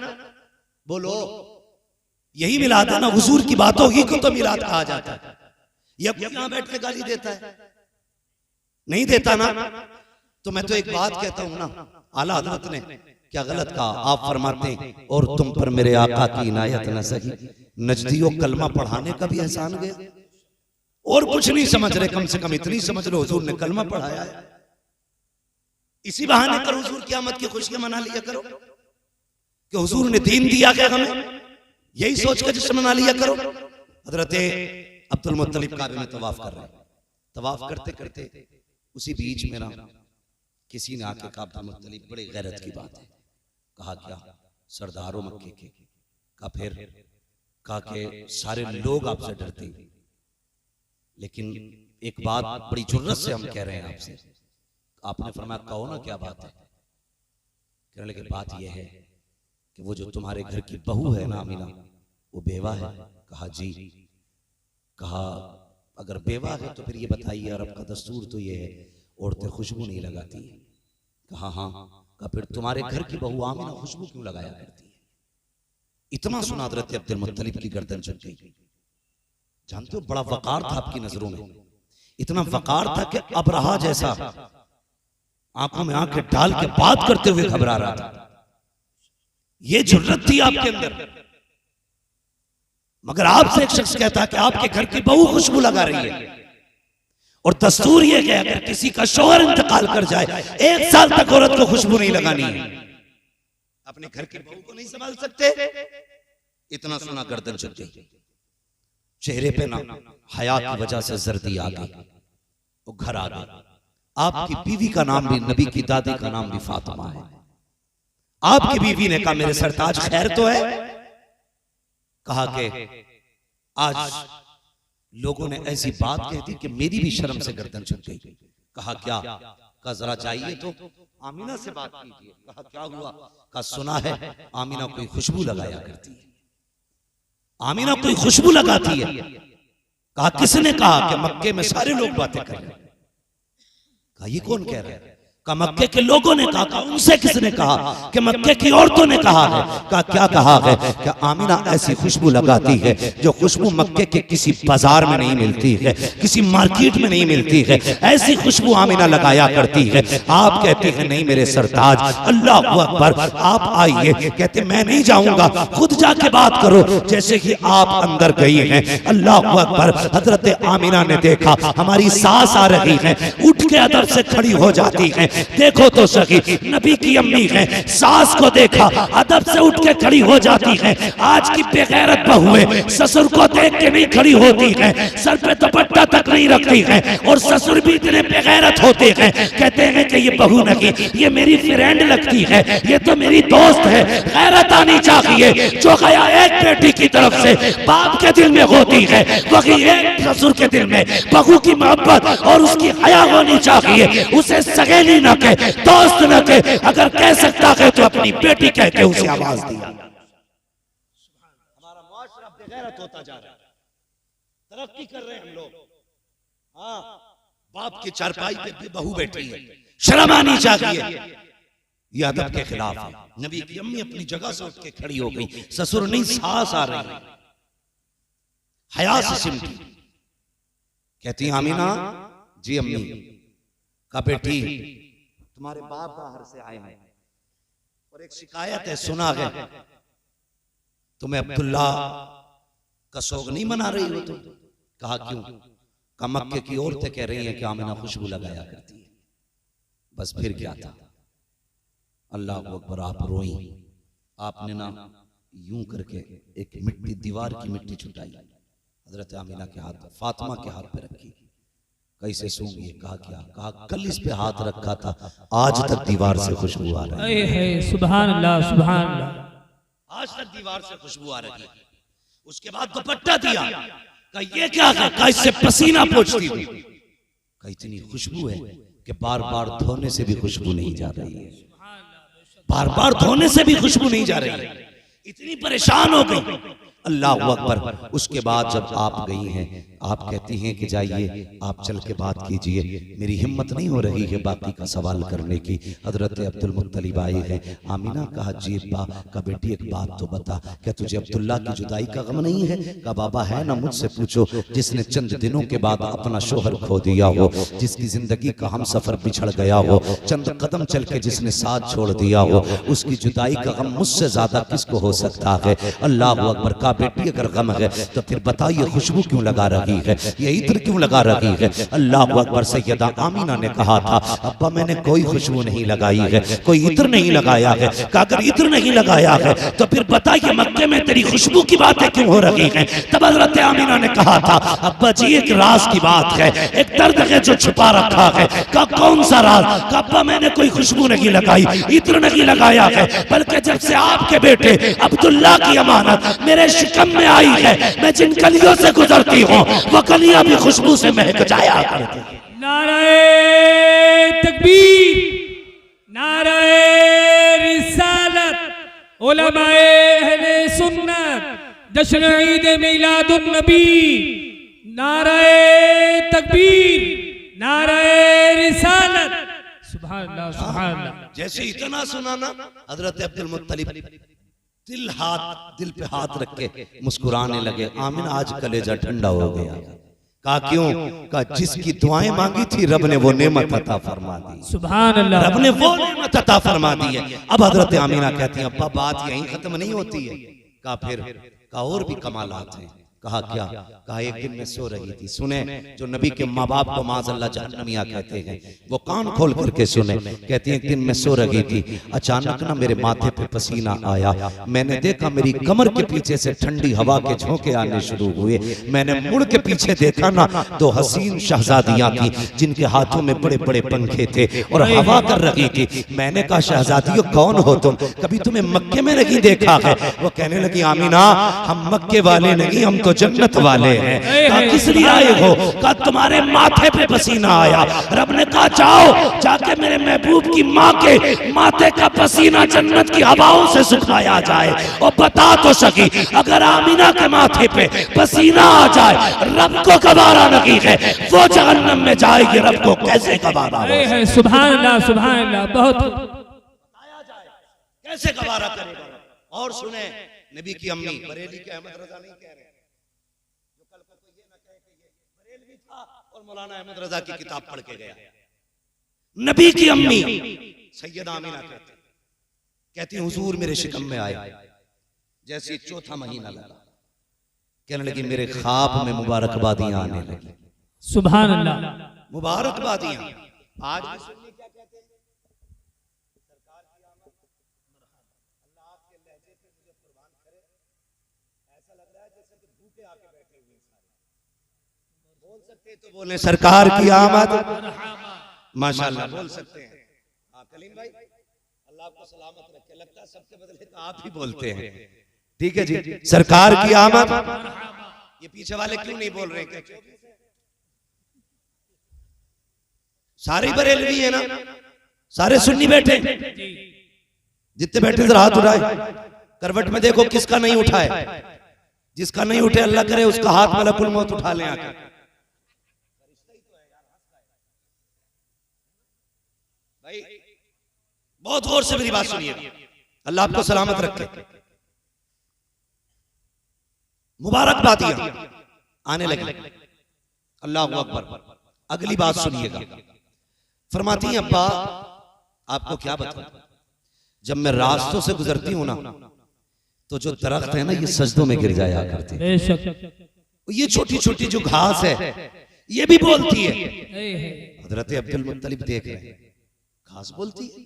B: बोलो, यही मिलाद है ना? हुजूर की बातों ही को तो मिलाद कहा जाता है। ये यहां बैठ के गाली देता है, नहीं देता ना? तो मैं तो एक बात कहता हूं ना, आला हज़रत ने क्या गलत कहा? आप फरमाते हैं और तुम पर मेरे आका की इनायत न सही, नजदियों कलमा पढ़ाने का भी एहसान गया। और कुछ नहीं समझ रहे, कम से कम इतनी समझ लो हुजूर ने कलमा पढ़ाया है। इसी बहाने कर हुजूर की आमद की खुशियां मना लिया करो कि हुजूर ने दीन दिया क्या हमें, यही सोच कर जश्न मना लिया करो। हजरत अब्दुल मुत्तलिब काबे में तवाफ कर रहे हैं, तवाफ करते करते उसी बीच में ना किसी ने आके कहा अब्दुल मुत्तलिब बड़ी गैरत की बात है। कहा क्या? सरदारों मक्के के। कहा फिर? कहा कि सारे लोग आपसे डरते हैं, लेकिन एक बात बड़ी जुर्रत से हम कह रहे हैं आपसे। आपने फरमाया कहो ना क्या बात है? कहने लगे बात यह है कि वो जो तुम्हारे घर की बहू है ना आमीना, वो बेवा है। कहा जी। कहा अगर बेवा है तो फिर ये बताइए, अरब का दस्तूर तो ये है औरतें खुशबू नहीं लगाती है। कहा हाँ। कहा फिर तुम्हारे घर की बहू आमीना खुशबू क्यों लगाया करती है? इतना सुना हज़रत अब्दुल मुत्तलिब की गर्दन झुक गई। जानते हो बड़ा वकार था आपकी नजरों में, इतना वकार था कि अबरहा जैसा आंखों में आंखें डाल के बात करते हुए घबरा रहा था। ये जुर्रत थी आपके अंदर। मगर आपसे एक शख्स कहता है कि आपके घर की बहू खुशबू लगा रही है, और दस्तूर ये कि अगर किसी का शौहर इंतकाल कर जाए 1 साल तक औरत को खुशबू नहीं लगानी है। अपने घर की बहू को नहीं संभाल सकते? इतना सुना गर्दन झुक गई, चेहरे पे ना हया की वजह से जर्दी आ गई, वो घर आ गई। आपकी बीवी का नाम भी, नबी की दादी का नाम भी फातिमा है। आपकी बीवी ने कहा मेरे सरताज खैर तो है? कहा कि आज लोगों ने ऐसी बात कह दी कि मेरी भी शर्म से गर्दन झुक गई। कहा क्या? कहा जरा चाहिए तो आमीना से बात कीजिए। कहा क्या हुआ? कहा सुना है आमीना कोई खुशबू लगाया करती है, आमीना कोई खुशबू लगाती है। कहा किसने कहा? कि मक्के में सारे लोग बातें कर रहे हैं। कहा ये कौन कह रहा है? कहा मक्के के लोगों ने कहा। कहा उनसे किसने कहा? कि मक्के की औरतों ने कहा है। कहा क्या कहा है? कि आमीना ऐसी खुशबू लगाती है जो खुशबू मक्के के किसी बाजार में नहीं मिलती है, किसी मार्केट में नहीं मिलती है, ऐसी खुशबू आमीना लगाया करती है। आप कहते हैं नहीं मेरे सरताज, अल्लाह अकबर, आप आइए। कहते मैं नहीं जाऊंगा, खुद जाके बात करो। जैसे कि आप अंदर गई हैं, अल्लाह अकबर, हजरत आमीना ने देखा हमारी सास आ रही है, उठ के अदब से खड़ी हो जाती है। देखो तो सही, नबी की अम्मी है, सास को देखा अदब से उठ के खड़ी हो जाती है। आज की बेगैरत बहुएं ससुर को देख के नहीं खड़ी होती है, सर पे दुपट्टा तक नहीं रखती है, और ससुर भी इतने बेगैरत होते हैं, कहते हैं कि ये बहू नहीं, ये मेरी फ्रेंड लगती है, ये तो मेरी दोस्त है। गैरत आनी चाहिए। जो गया एक बेटी की तरफ से बाप के दिल में होती है, वही एक ससुर के दिल में बहू की मोहब्बत और उसकी हया होनी चाहिए। उसे सगेली न कहे, दोस्त न कहे, अगर कह सकता है तो अपनी बेटी कह के उसे आवाज दिया। हमारा मुआशरा बेगैरत होता जा रहा है, तरक्की कर रहे हैं हम लोग। हाँ, बाप की चारपाई पे बहू बैठी है, शर्म आनी चाहिए। ये अदब के खिलाफ है। नबी की अम्मी अपनी जगह से उठ के खड़ी हो गई, ससुर नहीं सास आ रही, हया से सिमटी। कहती आमीना जी अम्मी। का बेटी तुम्हारे बाप बाहर से आए हैं और एक शिकायत है, सुना है तुम्हें अब्दुल्ला का शौक नहीं मना रही हो तुम। कहा क्यों? कहा मक्के की औरतें कह रही हैं कि आमीना खुशबू लगाया करती है। बस फिर क्या था? अल्लाह अकबर, आप रोई। आपने ना यूं करके एक मिट्टी, दीवार की मिट्टी छुटाई, हजरत आमीना के हाथ, फातिमा के हाथ पे रखी। कैसे सूंघी? कहा क्या? कहा कल इस पे हाथ रखा था, आज तक दीवार से खुशबू आ रही है।
C: सुभान अल्लाह, सुभान अल्लाह।
B: आज तक दीवार से खुशबू आ रही है। उसके बाद दुपट्टा दिया, कहा ये क्या है? कहा इससे पसीना पोंछती थी। कहा इतनी खुशबू है कि बार बार धोने से भी खुशबू नहीं जा रही है, बार बार धोने से भी खुशबू नहीं जा रही है। इतनी परेशान हो गई। अल्लाह अकबर। उसके बाद जब आप गई हैं, आप कहती हैं कि जाइए आप चल के बात कीजिए, मेरी हिम्मत नहीं हो रही है बाकी का सवाल करने की। हजरत अब्दुल मुत्तलिब आए हैं। आमीना कहा जी अब्बा, का बेटी एक बात तो बता, क्या तुझे अब्दुल्ला की जुदाई का गम नहीं है? का बाबा है ना, मुझसे पूछो। जिसने चंद दिनों के बाद अपना शोहर खो दिया हो, जिसकी जिंदगी का हम सफर बिछड़ गया हो, चंद कदम चल के जिसने साथ छोड़ दिया हो, उसकी जुदाई का गम मुझसे ज्यादा किसको हो सकता है? अल्लाह अकबर। का बेटी अगर गम है तो फिर बताइए खुशबू क्यों लगा रही है, ये इत्र क्यों लगा रही है? अल्लाह अकबर। सैयदा आमीना ने कहा था अब्बा मैंने कोई खुशबू नहीं लगाई है, कोई इत्र नहीं लगाया है। कहा अगर इत्र नहीं लगाया है तो फिर बताइए मक्के में तेरी खुशबू की बातें क्यों हो रही हैं? तब हजरत आमीना ने कहा था अब्बा जी एक राज की बात है, एक दर्द है जो छुपा रखा है। कहा कौन सा राज? कहा अब्बा मैंने कोई खुशबू नहीं लगाई, इत्र नहीं लगाया है, बल्कि जब से आपके बेटे अब्दुल्ला की अमानत मेरे शिकम में आई है, मैं जिन गलियों से गुजरती हूँ वो गलियां भी खुशबू से महक जाया करती हैं।
C: नारे तकबीर, नारे रिसालत, उलमाए अहले सुन्नत, जश्न ईद मिलादुन नबी। नारे तकबीर, नारे रिसालत। सुभान अल्लाह, सुभान अल्लाह।
B: जैसे इतना सुना ना, हजरत अब्दुल मुत्तलिब दिल पे हाथ रख के मुस्कुराने लगे। आमीना आज कलेजा ठंडा हो गया। कहा क्यों? कहा जिसकी दुआएं मांगी थी रब ने वो नेमत अता फरमा दी।
C: सुभान अल्लाह।
B: रब ने वो नेमत अता फरमा दी है। अब हजरत आमीना कहती हैं अब्बा बात यहीं खत्म नहीं होती है। कहा फिर? कहा और भी कमालात हैं। कहा क्या? कहा एक दिन मैं सो रही थी, सुने जो नबी के माँ बाप को माज़अल्लाह जहन्नमिया कहते हैं, वो कान खोल करके सुने। कहती है एक दिन मैं सो रही थी, अचानक ना मेरे माथे पे पसीना आया, मैंने देखा मेरी कमर के पीछे से ठंडी हवा के झोंके आने शुरू हुए। मैंने मुड़ के पीछे देखा ना, दो हसीन शहजादियां थी जिनके हाथों में बड़े बड़े पंखे थे और हवा कर रही थी। मैंने कहा शहजादियों कौन हो तुम, कभी तुम्हें मक्के में नहीं देखा है? वो कहने लगी आमीना हम मक्के वाले नहीं, हम तो जन्नत वाले हैं। कहा किस लिए आए हो? कहा तुम्हारे माथे पे पसीना आया। रब ने कहा जाओ जाके मेरे महबूब की माँ के माथे का पसीना जन्नत की हवाओं से सुखाया जाए। और बता तो सकी अगर आमीना के माथे पे पसीना आ जाए रब को गवारा नहीं है, वो जहन्नम में जाएगी, रब को कैसे गवारा हो?
C: सुभान अल्लाह, सुभान अल्लाह। बहुत
B: बताया जाए कैसे गवारा करेगा। और सुने नबी की अम्मी, बरेली के अहमद रजा नहीं कह रहे, और मौलाना अहमद रजा की किताब पढ़ के गया। नबी की अम्मी सैयदा आमीना कहती हुजूर मेरे शिकम में आए, जैसे चौथा महीना लगा, कहने लगी मेरे ख्वाब में मुबारकबादियां आने लगी।
C: सुभान अल्लाह।
B: मुबारकबादियां आज भी सुनिए क्या कहते हैं, सरकार की आमद, अल्लाह आपके लहजे पे मुझे कुर्बान करे, ऐसा लग रहा है जैसे कि भूखे आके बैठे हुए सारे। बोल सकते तो बोले सरकार की आमद, माशाल्लाह बोल सकते हैं। हाँ कलीम भाई अल्लाह आपको सलामत रखे, लगता है सबके बदले तो आप ही बोलते हैं। ठीक है जी, सरकार की आमद। ये पीछे वाले क्यों नहीं बोल रहे हैं? क्या सारे बरेलवी है ना, सारे सुन्नी बैठे, जितने बैठे जरा हाथ उठाए, करवट में देखो किसका नहीं उठाए, जिसका नहीं उठे अल्लाह करे उसका हाथ मलकुल मौत उठा ले आके। भाई बहुत गौर से मेरी बात सुनिए, अल्लाह आपको सलामत रखे। मुबारकबादियां आने लगी। अल्लाह अकबर। अगली बात सुनिएगा, फरमाती हैं अब्बा आपको क्या बताऊं, जब मैं रास्तों से गुजरती हूं ना तो जो दरख्त है ना ये सजदों में गिर जाया करते हैं। ये छोटी छोटी जो घास है ये भी बोलती है। हजरत अब्दुल मुत्तलिब देख रहे हैं, घास बोलती है,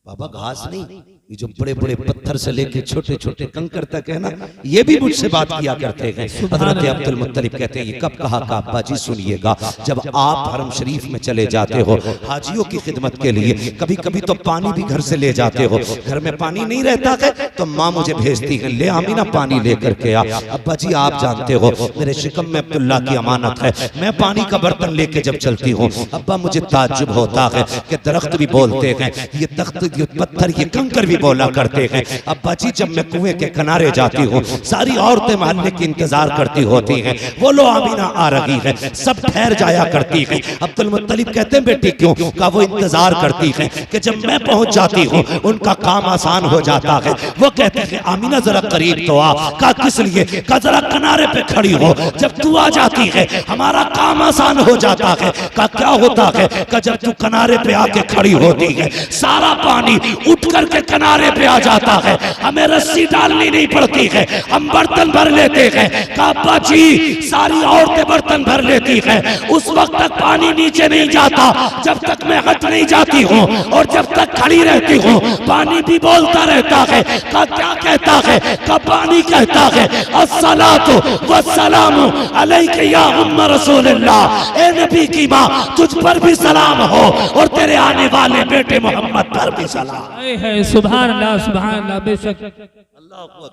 B: बाबा घास नहीं, ये जो बड़े बड़े पत्थर से लेके छोटे छोटे कंकड़ तक है ना, ये भी मुझसे बात किया करते हैं। हजरत अब्दुल मुत्तलिब कहते हैं ये कब कहा का अब्बा जी सुनिएगा, जब आप हरम शरीफ में चले जाते हो हाजियों की खिदमत के लिए, कभी कभी तो पानी भी घर से ले जाते हो, घर में पानी नहीं रहता है तो माँ मुझे भेजती है, ले आमीना पानी लेकर के आ। अब्बा जी आप जानते हो मेरे शिकम में अब्दुल्ला की अमानत है, मैं पानी का बर्तन लेके जब चलती हूँ अब्बा मुझे ताज्जुब होता है कि दरख्त भी बोलते हैं, ये तख्त ये पत्थर ये कंकर भी बोला करते हैं। अब्बा जी जब मैं कुएं के किनारे जाती हूँ सारी औरतें मोहल्ले की इंतजार करती होती हैं, वो लो आमीना आ रही है, सब ठहर जाया करती है। अब्दुल मुत्तलिब कहते हैं बेटी क्यों? का वो इंतजार करती है कि जब मैं पहुंच जाती हूँ उनका काम आसान हो जाता है। वो कहती है आमीना जरा करीब तो आ। का किस लिए? का जरा किनारे पे खड़ी हो, जब तू आ जाती है हमारा काम आसान हो जाता है। का क्या होता है? का जब तू किनारे पे आके खड़ी होती है सारा पानी उठ करके किनारे पे आ जाता है, हमें रस्सी डालनी नहीं पड़ती है, हम बर्तन भर लेते हैं। अब्बा जी सारी औरतें बर्तन भर लेती हैं, उस वक्त तक पानी नीचे नहीं जाता जब तक मैं हट नहीं जाती हूँ, और जब तक खड़ी रहती हूँ पानी भी बोलता रहता है। का क्या कहता है? का पानी कहता है अस्सलातु वस्सलामु अलैका या उम्म रसूलुल्लाह, ए नबी की माँ तुझ पर भी सलाम हो और तेरे आने वाले बेटे मोहम्मद पर भी सलाम।
C: है सुभान अल्लाह बेशक।
B: अल्लाह अकबर।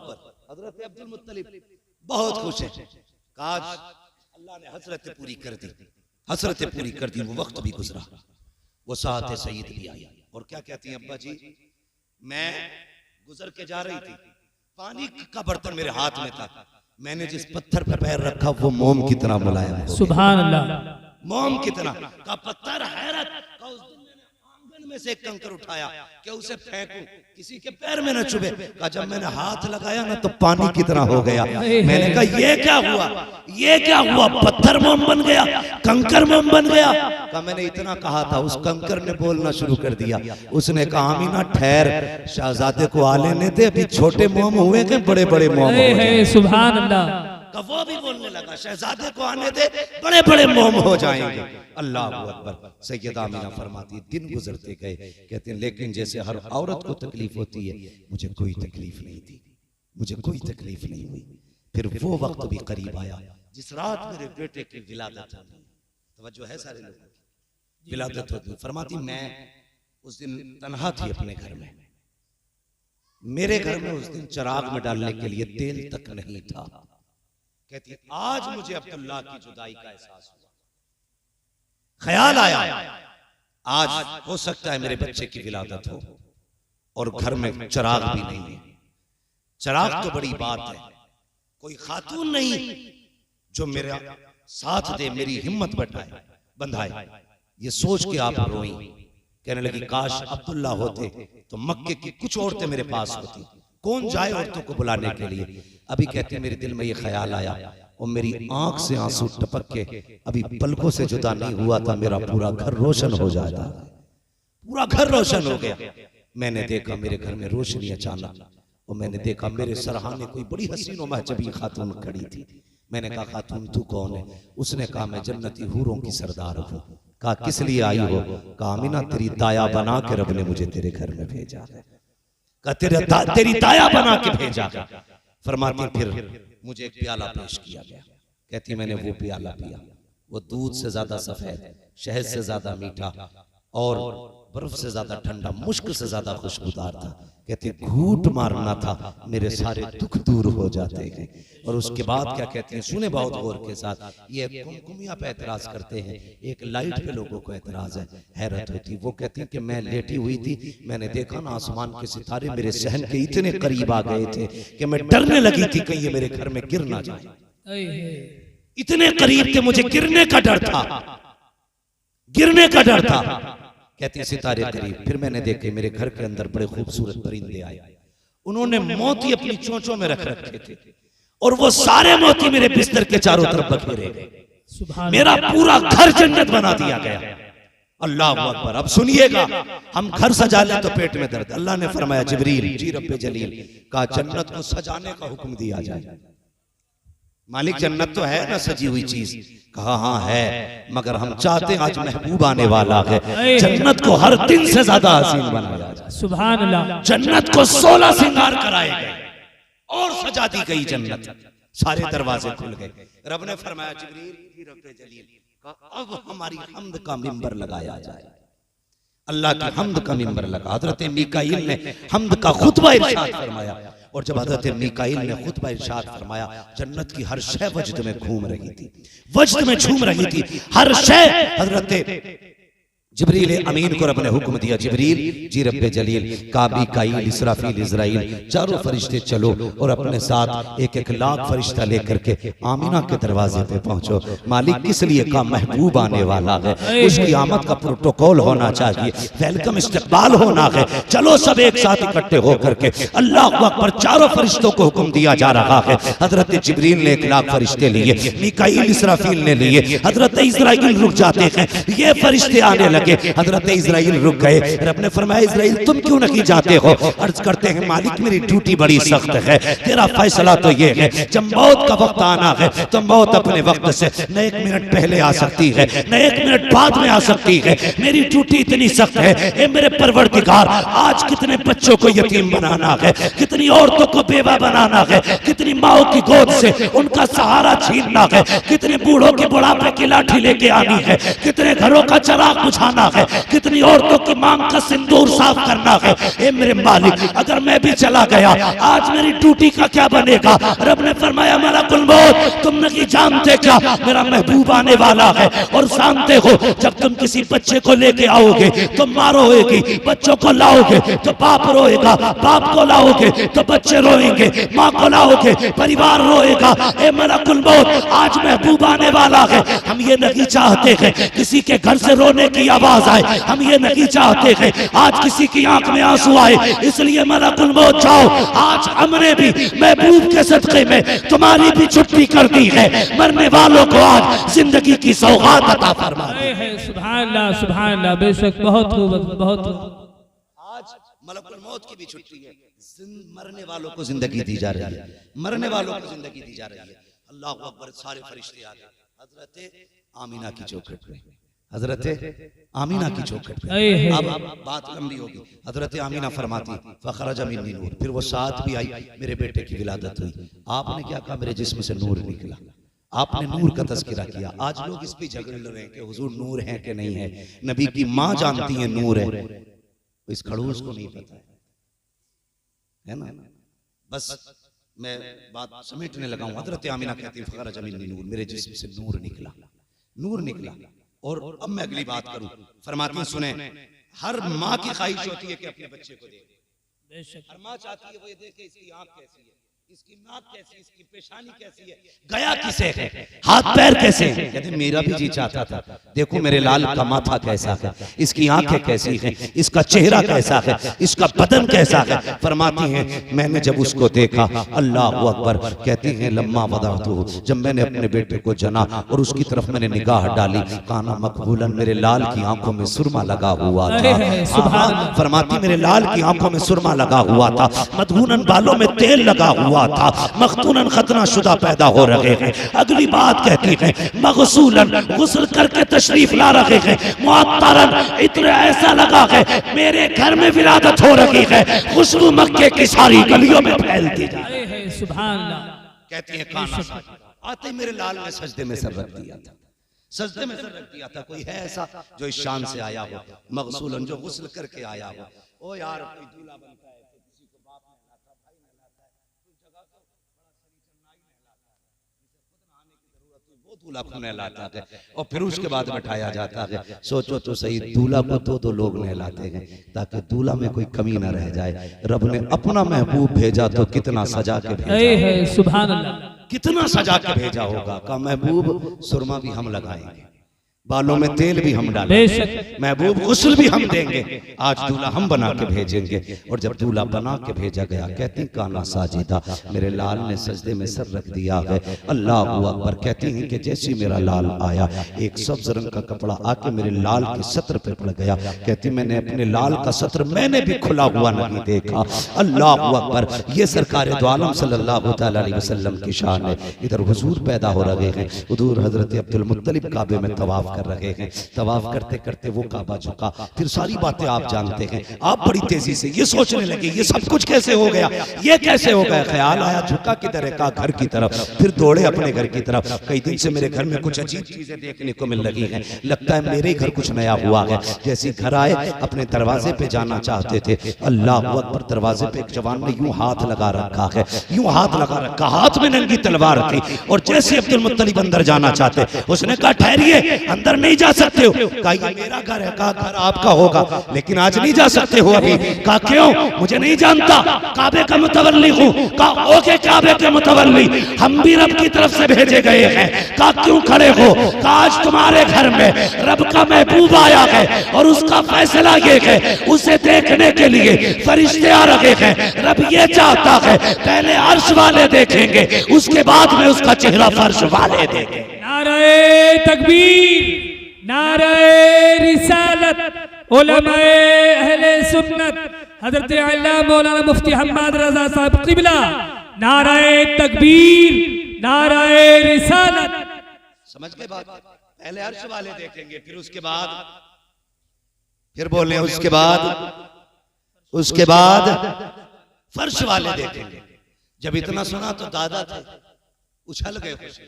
B: हजरत अब्दुल मुत्तलिब बहुत खुश है, काश अल्लाह ने हसरत पूरी कर दी, हसरत पूरी कर दी। वो वक्त भी गुजरा, वो साथ सईद भी आई, और क्या कहती हैं अब्बा जी, मैं गुजर के जा रही थी, पानी का बर्तन मेरे हाथ में था, मैंने जिस पत्थर पर पैर रखा वो मोम की तरह मुलायम हो गया।
C: सुभान अल्लाह।
B: मोम की तरह का पत्थर हैरत का। उस दिन मैंने आंगन में से एक कंकर उठाया कि उसे फेंकूं, किसी के पैर में न चुभे। का जब मैंने हाथ लगाया ना तो पानी की तरह हो गया। मैंने कहा ये क्या हुआ, ये क्या हुआ? पत्थर मोम बन गया, कंकर मोम बन गया। का मैंने इतना कहा था, उस कंकर ने बोलना शुरू कर दिया। उसने कहा आमीना ठहर, शहजादे को आ लेने दे, अभी छोटे मोम हुए के बड़े बड़े मोम हुए।
C: सुभान अल्लाह।
B: का वो भी बोलने लगा शहजादे को आने दे, बड़े बड़े मोम हो जाएंगे। अल्लाह अकबर। सैयदा आमीना फरमाती दिन गुजरते गए, कहते हैं लेकिन जैसे हर औरत को तकलीफ होती है मुझे कोई तकलीफ नहीं थी, मुझे कोई तकलीफ नहीं हुई। फिर वो वक्त भी करीब आया जिस रात मेरे बेटे की विलादत हुई। तवज्जो है सारे लोगों की? विलादत होती। फरमाती मैं उस दिन तन्हा थी अपने घर में, मेरे घर में उस दिन चिराग में डालने के लिए तेल तक नहीं था। कहती आज मुझे अब्दुल्ला की जुदाई का एहसास हुआ, ख्याल आया आज हो सकता है मेरे बच्चे की विलादत हो और घर में चिराग भी नहीं है। चिराग तो बड़ी बात है, कोई खातून नहीं जो मेरा साथ दे, मेरी हिम्मत बंधाए। ये सोच के आप रोई, कहने लगी काश अब्दुल्ला होते तो मक्के की कुछ औरतें मेरे पास होती, कौन जाए औरतों को बुलाने के लिए। अभी कहते मेरे दिल में ये ख्याल आया और मेरी आंख से आंसू टपक के अभी पलकों से जुदा नहीं हुआ था, मेरा पूरा घर रोशन हो जाता, पूरा घर रोशन हो गया। मैंने देखा मेरे घर में रोशनी अचानक, और मैंने देखा मेरे सरहाने कोई बड़ी हसीन और महजबी खातून खड़ी थी। मैंने कहा खातून तू कौन है? उसने कहा मैं जन्नती हूरों की सरदार हूँ। कहा किस लिए आई हो? कहा आमीना तेरी दाया बना के रब ने मुझे तेरे घर में भेजा है। कहा तेरी दाया बना के भेजा। फरमाती फिर मुझे एक प्याला पेश किया गया। कहती मैंने वो प्याला पिया, वो दूध से ज्यादा सफेद, शहद से ज्यादा मीठा और बर्फ से ज्यादा ठंडा, मुश्क से ज्यादा खुशबूदार था। कहती घूट मारना था, मेरे सारे दुख दूर हो जाते हैं। और उसके बाद क्या कहते हैं, सुने बहुत गौर के साथ। ये कुमकुमिया पे एतराज करते हैं, एक लाइट पे लोगों को एतराज है, हैरत होती। वो कहती हैं कि मैं लेटी हुई थी, मैंने देखा ना आसमान के सितारे मेरे सहन के इतने करीब आ गए थे कि मैं डरने लगी थी कहीं ये मेरे घर में गिर ना जाए। इतने करीब थे, मुझे गिरने का डर था, गिरने का डर था। कहती है सितारे करीब। फिर मैंने देखे मेरे घर के अंदर बड़े खूबसूरत परिंदे आए, उन्होंने मोती अपनी चोंचों में रख रखे थे और वो सारे मोती मेरे बिस्तर के चारों तरफ बखेरे गए। मेरा पूरा घर जन्नत बना दिया गया। अल्लाह अकबर। अब सुनिएगा, हम घर सजा ले तो पेट में दर्द। अल्लाह ने फरमाया जिब्रील जी रब्बे जलील का जन्नत को सजाने का हुक्म दिया जाए। मालिक जन्नत तो है ना सजी हुई चीज। कहा हाँ है, मगर हम चाहते हैं आज महबूब आने वाला है, जन्नत को हर दिन से ज्यादा हसीन बनाया जाए।
C: सुभान अल्लाह।
B: जन्नत को 16 श्रृंगार कराए गए और सजा दी गई जन्नत, सारे दरवाजे खुल गए। रब ने फरमाया जिब्रील रब्बे जलील का अब हमारी हम्द का मिंबर लगाया जाए। अल्लाह की हम्द का मिंबर लगा। हजरत मीकाईल ने हम्द का खुतबा इरशाद फरमाया, और जब हजरत मीकाईल ने खुतबा इरशाद फरमाया, जन्नत की हर शय वजद में घूम रही थी, वजद में झूम रही थी हर शय। हजरत जिब्रील अमीन को रब ने हुक्म दिया, जिब्रील जी रब्बे जलील का मीकाईल इसराफील इजराइल चारों फरिश्ते चलो और अपने साथ 1-1 लाख फरिश्ता लेकर के आमीना के दरवाजे पे पहुंचो। मालिक किस लिए का महबूब आने वाला है, उसकी आमद का प्रोटोकॉल होना चाहिए, वेलकम इस्तकबाल होना है। चलो सब एक साथ इकट्ठे होकर के अल्लाह अकबर। चारों फरिश्तों को हुक्म दिया जा रहा है। हजरत जिब्रील ने 1 लाख फरिश्ते लिए, मीकाईल इसराफील ने लिए, हजरत इजराइल रुक जाते हैं, ये फरिश्ते आने लगे। हजरत इजराइल रुक गए। रब ने फरमाया इजराइल तुम क्यों नहीं जाते हो? अर्ज करते हैं मालिक मेरी ड्यूटी बड़ी सख्त है, तेरा फैसला तो ये है जब मौत का वक्त आना है तो मौत अपने वक्त से न 1 मिनट पहले आ सकती है न 1 मिनट बाद में आ सकती है। मेरी ड्यूटी इतनी सख्त है, ए मेरे परवरदिगार आज कितने बच्चों को यतीम बनाना है, कितनी औरतों को बेवा बनाना है, कितनी माओ की गोद से उनका सहारा छीनना है, कितने बूढ़ों के बुढ़ापे की लाठी लेके आनी है, कितने घरों का चराग बुझाना है, कितनी औरतों की मांग का सिंदूर साफ करना है। ए मेरे मालिक अगर मैं भी चला गया आज मेरी ड्यूटी का क्या बनेगा? रब ने फरमाया मलकुल मौत तुम नहीं जानते क्या मेरा महबूब आने वाला है, और जानते हो जब तुम किसी बच्चे को लेके आओगे तो माँ रोएगी, बच्चों को लाओगे तो बाप रोएगा, बाप को लाओगे तो बच्चे रोएंगे, माँ को लाओगे परिवार रोएगा। ए मलकुल मौत आज महबूब आने वाला है। हम ये नहीं चाहते हैं किसी के घर से रोने की आवाज आए, हम ये नहीं चाहते हैं आज किसी की आंख में आंसू आए, इसलिए मलकुल मौत जाओ आज हमने भी महबूब के सदक़े में तुम्हारी भी छुट्टी कर दी है। मरने वालों को आज जिंदगी की सौगात अता फरमा।
C: सुभान अल्लाह सुभान अल्लाह। बेशक बहुत खूब बहुत खूब।
B: आज मलकुल मौत की भी छुट्टी है, मरने वालों को जिंदगी दी जा रही है, मरने वालों को जिंदगी दी जा रही है। अल्लाह अकबर। सारे फरिश्ते आ गए हजरत आमीना की चौखट पे, हजरत आमीना की चौखट पे। अब बात लंबी होगी। हजरत आमीना फरमाती फखरज मिन्नी नूर, फिर वो साथ भी आई, मेरे बेटे की विलादत हुई। आपने क्या कहा? मेरे जिस्म से नूर निकला। आपने नूर का तज़किरा किया। आज लोग इस पे झगड़ रहे हैं कि हुजूर नूर है कि नहीं है। नबी की माँ जानती है नूर है, इस खड़ूस को नहीं पता है ना। बस मैं बात समेटने लगा हूं। हजरत आमीना कहती है फखरज मिन्नी नूर, मेरे जिस्म से नूर निकला, नूर निकला। और अब मैं अगली बात करूं। फरमाती हैं सुने, हर माँ की ख्वाहिश होती है कि अपने बच्चे को देखे। हर माँ चाहती है वो ये देखे इसकी आंख कैसी है, इसकी नाक कैसी, इसकी पेशानी कैसी है, गया किसे है, हाथ पैर कैसे हैं। कहते मेरा भी जी चाहता था, देखो मेरे लाल का माथा कैसा है, इसकी आंखें कैसी हैं, इसका चेहरा कैसा है, इसका बदन कैसा है। फरमाती हैं मैंने जब उसको देखा, अल्लाह अकबर, कहती हैं लम्मा वदातु, जब मैंने अपने बेटे को जना और उसकी तरफ मैंने निगाह डाली, काना मकबूलन, मेरे लाल की आंखों में सुरमा लगा हुआ था। फरमाती मेरे लाल की आंखों में सुरमा लगा हुआ था, मदहूनन बालों में तेल लगा हुआ था, मखतूनन खतना शुदा पैदा हो रहे हैं। अगली बात कहती है मगसूलन, गुस्ल करके तशरीफ ला रहे हैं, मुअत्तरन, इत्र ऐसा लगा है मेरे घर में विलादत हो रही है, खुशबू मक्के की सारी गलियों में फैलती जा रही है।
C: सुभान अल्लाह।
B: कहती है काना आते मेरे लाल ने सजदे में सर रख दिया था, सजदे में सर रख दिया था। कोई है ऐसा जो इस शान से आया हो, मगसूलन, जो गुस्ल करके आया हो। ओ यार कोई दूल्हा बनता है तो किसी को बाप नहलाता है, भाई नहलाता है, कोई जगह तो बड़ा शरीफ नाई नहलाता है, जिसे खुद नहाने की जरूरत हो वो दूल्हा को नहलाता है और फिर उसके बाद बैठाया जाता है। सोचो तो सही, दूल्हा को दो लोग नहलाते हैं ताकि दूल्हा में कोई कमी ना रह जाए। रब ने अपना महबूब भेजा तो कितना सजा के भेजा,
C: सुभान अल्लाह,
B: कितना सजा के भेजा होगा। का महबूब सुरमा भी हम लगाएंगे, बालों में तेल भी हम डालेंगे,
C: बेशक
B: महबूब गुस्ल भी हम देंगे। आज दूल्हा हम बना के भेजेंगे। और जब दूल्हा बना के भेजा गया, कहती काना साजिदा, मेरे लाल ने सजदे में सर रख दिया है। अल्लाह अकबर। कहती हैं कि जैसे मेरा लाल आया, एक सब्ज रंग का कपड़ा आके मेरे लाल के सत्र पे पड़ गया। कहती मैंने अपने लाल का सत्र मैंने भी खुला हुआ नहीं देखा। अल्लाह अकबर। ये सरकार दो आलम सल्लल्लाहु अलैहि वसल्लम की शान है। इधर हुजूर पैदा हो रहे हैं, हुजूर हजरत अब्दुल मुत्तलिब काबे में तवाफ कर रहे हैं। तवाफ करते करते वो काबा झुका। फिर सारी बातें आप जानते हैं। आप बड़ी तेजी से ये सोचने लगे ये सब कुछ कैसे हो गया, ये कैसे हो गया। ख्याल आया झुका किधर है, कहा घर की तरफ। फिर दौड़े अपने घर की तरफ। कई दिन से मेरे घर में कुछ अजीब चीजें देखने को मिल रही हैं, लगता है मेरे ही घर कुछ नया हुआ है। जैसे घर आए, अपने दरवाजे पे जाना चाहते थे। अल्लाह अकबर। दरवाजे पे एक जवान ने यूं हाथ लगा रखा है, यूं हाथ लगा रखा, हाथ में नंगी तलवार थी। और जैसे अब्दुल मुत्तलिब अंदर जाना चाहते, उसने कहा ठहरिए, अंदर नहीं जा सकते हो। कहा ये मेरा घर है। कहा घर आपका होगा, लेकिन आज नहीं जा सकते हो अभी। कहा क्यों, मुझे नहीं जानता, काबे का मुतवल्ली हूँ। कहा ओके काबे के मुतवल्ली, हम भी रब की तरफ से भेजे गए हैं। कहा क्यों खड़े हो। कहा आज तुम्हारे घर में रब का महबूब आया है और उसका फैसला ये है, उसे देखने के लिए फरिश्ते आ रहे हैं। रब ये चाहता है पहले अर्श वाले देखेंगे, उसके बाद में उसका चेहरा फर्श वाले देखेंगे।
C: नारे तकबीर, नारे रिसालत, उलमाए अहले सुन्नत हजरत अल्लाह मौलाना मुफ्ती हम्माद रजा साहब क़िबला, नारे तकबीर, नारे रिसालत।
B: समझ के बात, पहले अर्श वाले देखेंगे, फिर उसके बाद फिर बोले उसके बाद फर्श वाले देखेंगे। जब इतना सुना तो दादा थे उछल गए खुशी।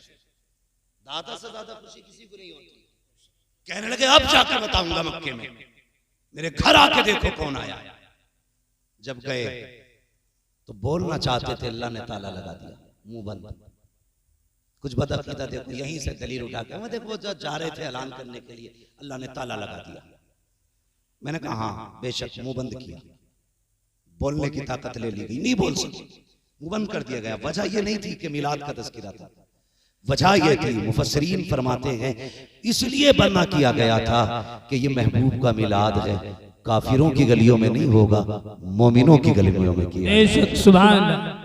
B: दादा से ज्यादा खुशी किसी को नहीं होती। कहने लगे अब जाकर बताऊंगा मक्के में, मेरे घर आके देखो कौन आया। जब गए तो बोलना चाहते थे, अल्लाह ने ताला लगा दिया, मुंह बंद। कुछ बदअकीदा देखो, यहीं से दलील उठा के देखो वो जा रहे थे ऐलान करने के लिए, अल्लाह ने ताला लगा दिया। मैंने कहा हाँ बेशक, मुंह बंद किया। बोलने की ताकत ले ली गई, नहीं बोल सके, मुंह बंद कर दिया गया। वजह यह नहीं थी कि मिलाद का तज़किरा था, वजह यह थी, मुफस्सिरीन फरमाते हैं इसलिए बना किया गया था कि ये महबूब का मिलाद है, काफिरों की गलियों में नहीं होगा, मोमिनों की गलियों में किया।
C: सुभान अल्लाह।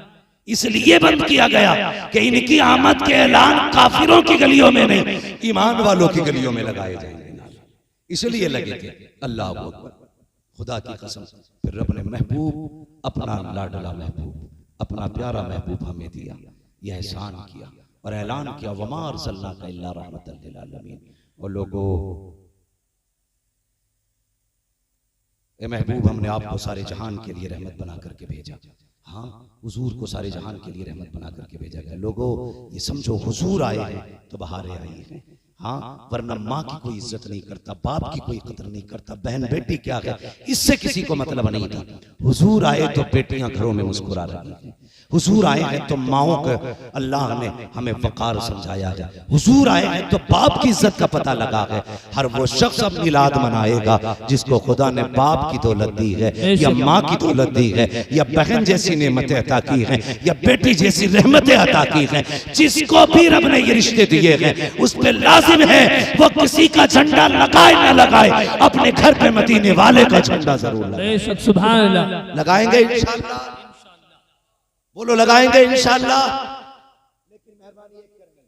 B: इसलिए बंद किया गया कि इनकी आमद के ऐलान काफिरों की गलियों में नहीं, ईमान वालों की गलियों में लगाए जाएंगे। इसलिए लगे थे। अल्लाह अकबर। खुदा की कसम। फिर रब ने महबूब, अपना लाडला महबूब, अपना प्यारा महबूब हमें दिया, यह एहसान किया और ऐलान किया वमा अरसलनाका इल्ला रहमतल लिल आलमीन। और लोगों, ए महबूब, हमने आपको सारे जहान के लिए रहमत बना करके भेजा। हाँ, हुजूर को सारे जहान के लिए रहमत बना करके भेजा गया। लोगों ये समझो, हुजूर आए हैं तो बहारें आई हैं। हाँ, वरना माँ की कोई इज्जत नहीं करता, बाप की कोई कदर नहीं करता, बहन बेटी क्या है, इससे किसी को मतलब नहीं था। हुजूर आए तो बेटियां घरों में मुस्कुरा रही हैं। हुजूर आए हैं तो माओं को अल्लाह ने हमें वकार समझाया है। हुजूर आए हैं तो बाप की इज्जत का पता लगा है। हर वो शख्स अब मिलाद मनाएगा जिसको खुदा ने बाप की दौलत दी है, या माँ की दौलत दी है, या बहन जैसी नेमतें अता की हैं, या बेटी जैसी रहमतें अता की हैं। जिसको भी रब ने ये रिश्ते दिए हैं उस पर लाजिम है वो किसी का झंडा लगाए ना लगाए, अपने घर पे मदीने वाले का झंडा जरूर लगाए।
C: सुभान अल्लाह।
B: लगाएंगे इंशाअल्लाह, बोलो लगाएंगे इंशाअल्लाह। लेकिन मेहरबानी एक करनी,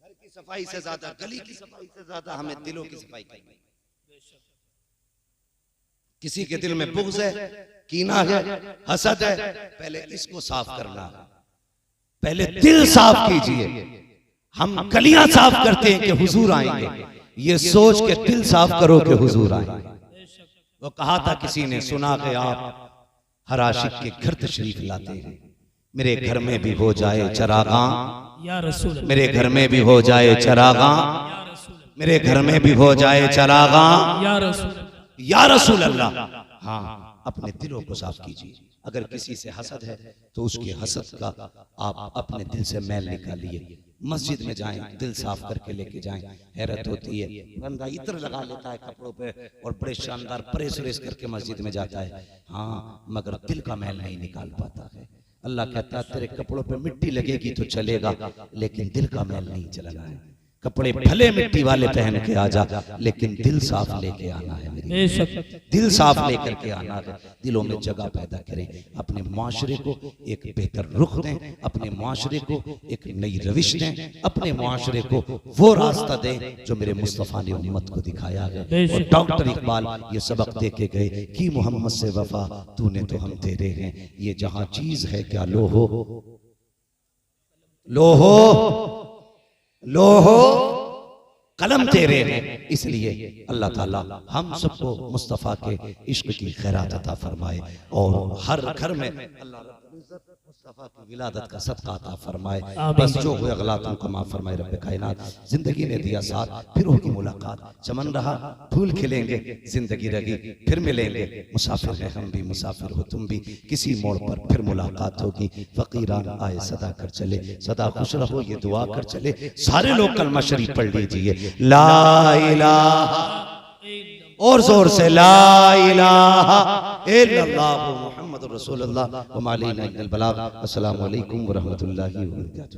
B: घर की सफाई से ज्यादा, गली की सफाई से ज्यादा हमें दिलों की सफाई करनी। किसी के दिल में बुग़्ज़ है, कीना है, हसद है, पहले इसको साफ करना, पहले दिल साफ कीजिए। हम गलियां साफ करते हैं कि हुजूर आएंगे, ये सोच के दिल साफ करो कि हुजूर आएंगे। वो कहा था किसी ने, सुना कि आप हर आशिक के घर तशरीफ लाते हैं, मेरे घर में भी हो जाए चरागां
C: या रसूल,
B: मेरे घर में भी हो जाए चरागां, मेरे घर में भी हो जाए चरागां या रसूल अल्लाह। हाँ, अपने दिलों को साफ कीजिए। अगर किसी से हसद है तो उसके हसद का आप अपने दिल से मैल निकालिए। मस्जिद में जाएं, दिल साफ करके लेके जाएं। हैरत होती है, बंदा इत्र लगा लेता है कपड़ों पे और बड़े शानदार प्रेस व्रेस करके मस्जिद में जाता है, हाँ, मगर दिल का मैल नहीं निकाल पाता है। अल्लाह कहता है तेरे कपड़ों पे मिट्टी लगेगी तो चलेगा, लेकिन दिल का मैल नहीं चलना है। कपड़े भले मिट्टी वाले पहन के आ जा, लेकिन दिल साफ लेके आना है मेरी,
C: बेशक
B: दिल साफ लेकर के आना है। दिलों में जगह पैदा करें, अपने माशरे को एक बेहतर रुख दें, अपने माशरे को एक नई रविश दें, अपने माशरे को वो रास्ता दें जो मेरे मुस्तफ़ा ने उम्मत को दिखाया है। और डॉक्टर इकबाल ये सबक दे के गए कि मोहम्मद से वफा तूने तो हम तेरे हैं, ये जहां चीज है क्या लोहो लोहो लोहो कलम तेरे हैं। इसलिए अल्लाह ताला हम सबको मुस्तफ़ा के इश्क की खैरात अता फरमाए और हर घर में अल्लाह रब्बुल इज्जत मुस्तफ़ा की विलादत का सदका अता फरमाए। बस जो हुए गलतियों को माफ फरमाए रब्बे कायनात। जिंदगी ने दिया साथ, फिर होगी मुलाकात, चमन रहा फूल खिलेंगे, जिंदगी रही फिर मिलेंगे। मुसाफिर है हम भी, मुसाफिर हो तुम भी, किसी मोड़ पर फिर मुलाकात होगी। फकीरान आए सदा कर चले, सदा खुश रहो ये दुआ कर चले। सारे लोग कलमा शरीफ पढ़ लीजिए, ला इलाहा, और जोर से ला इलाहा इल्लल्लाह मुहम्मदुर रसूलुल्लाह व मा अलैना इल्लल बलाग। अस्सलामु अलैकुम व रहमतुल्लाहि व बरकातुहू।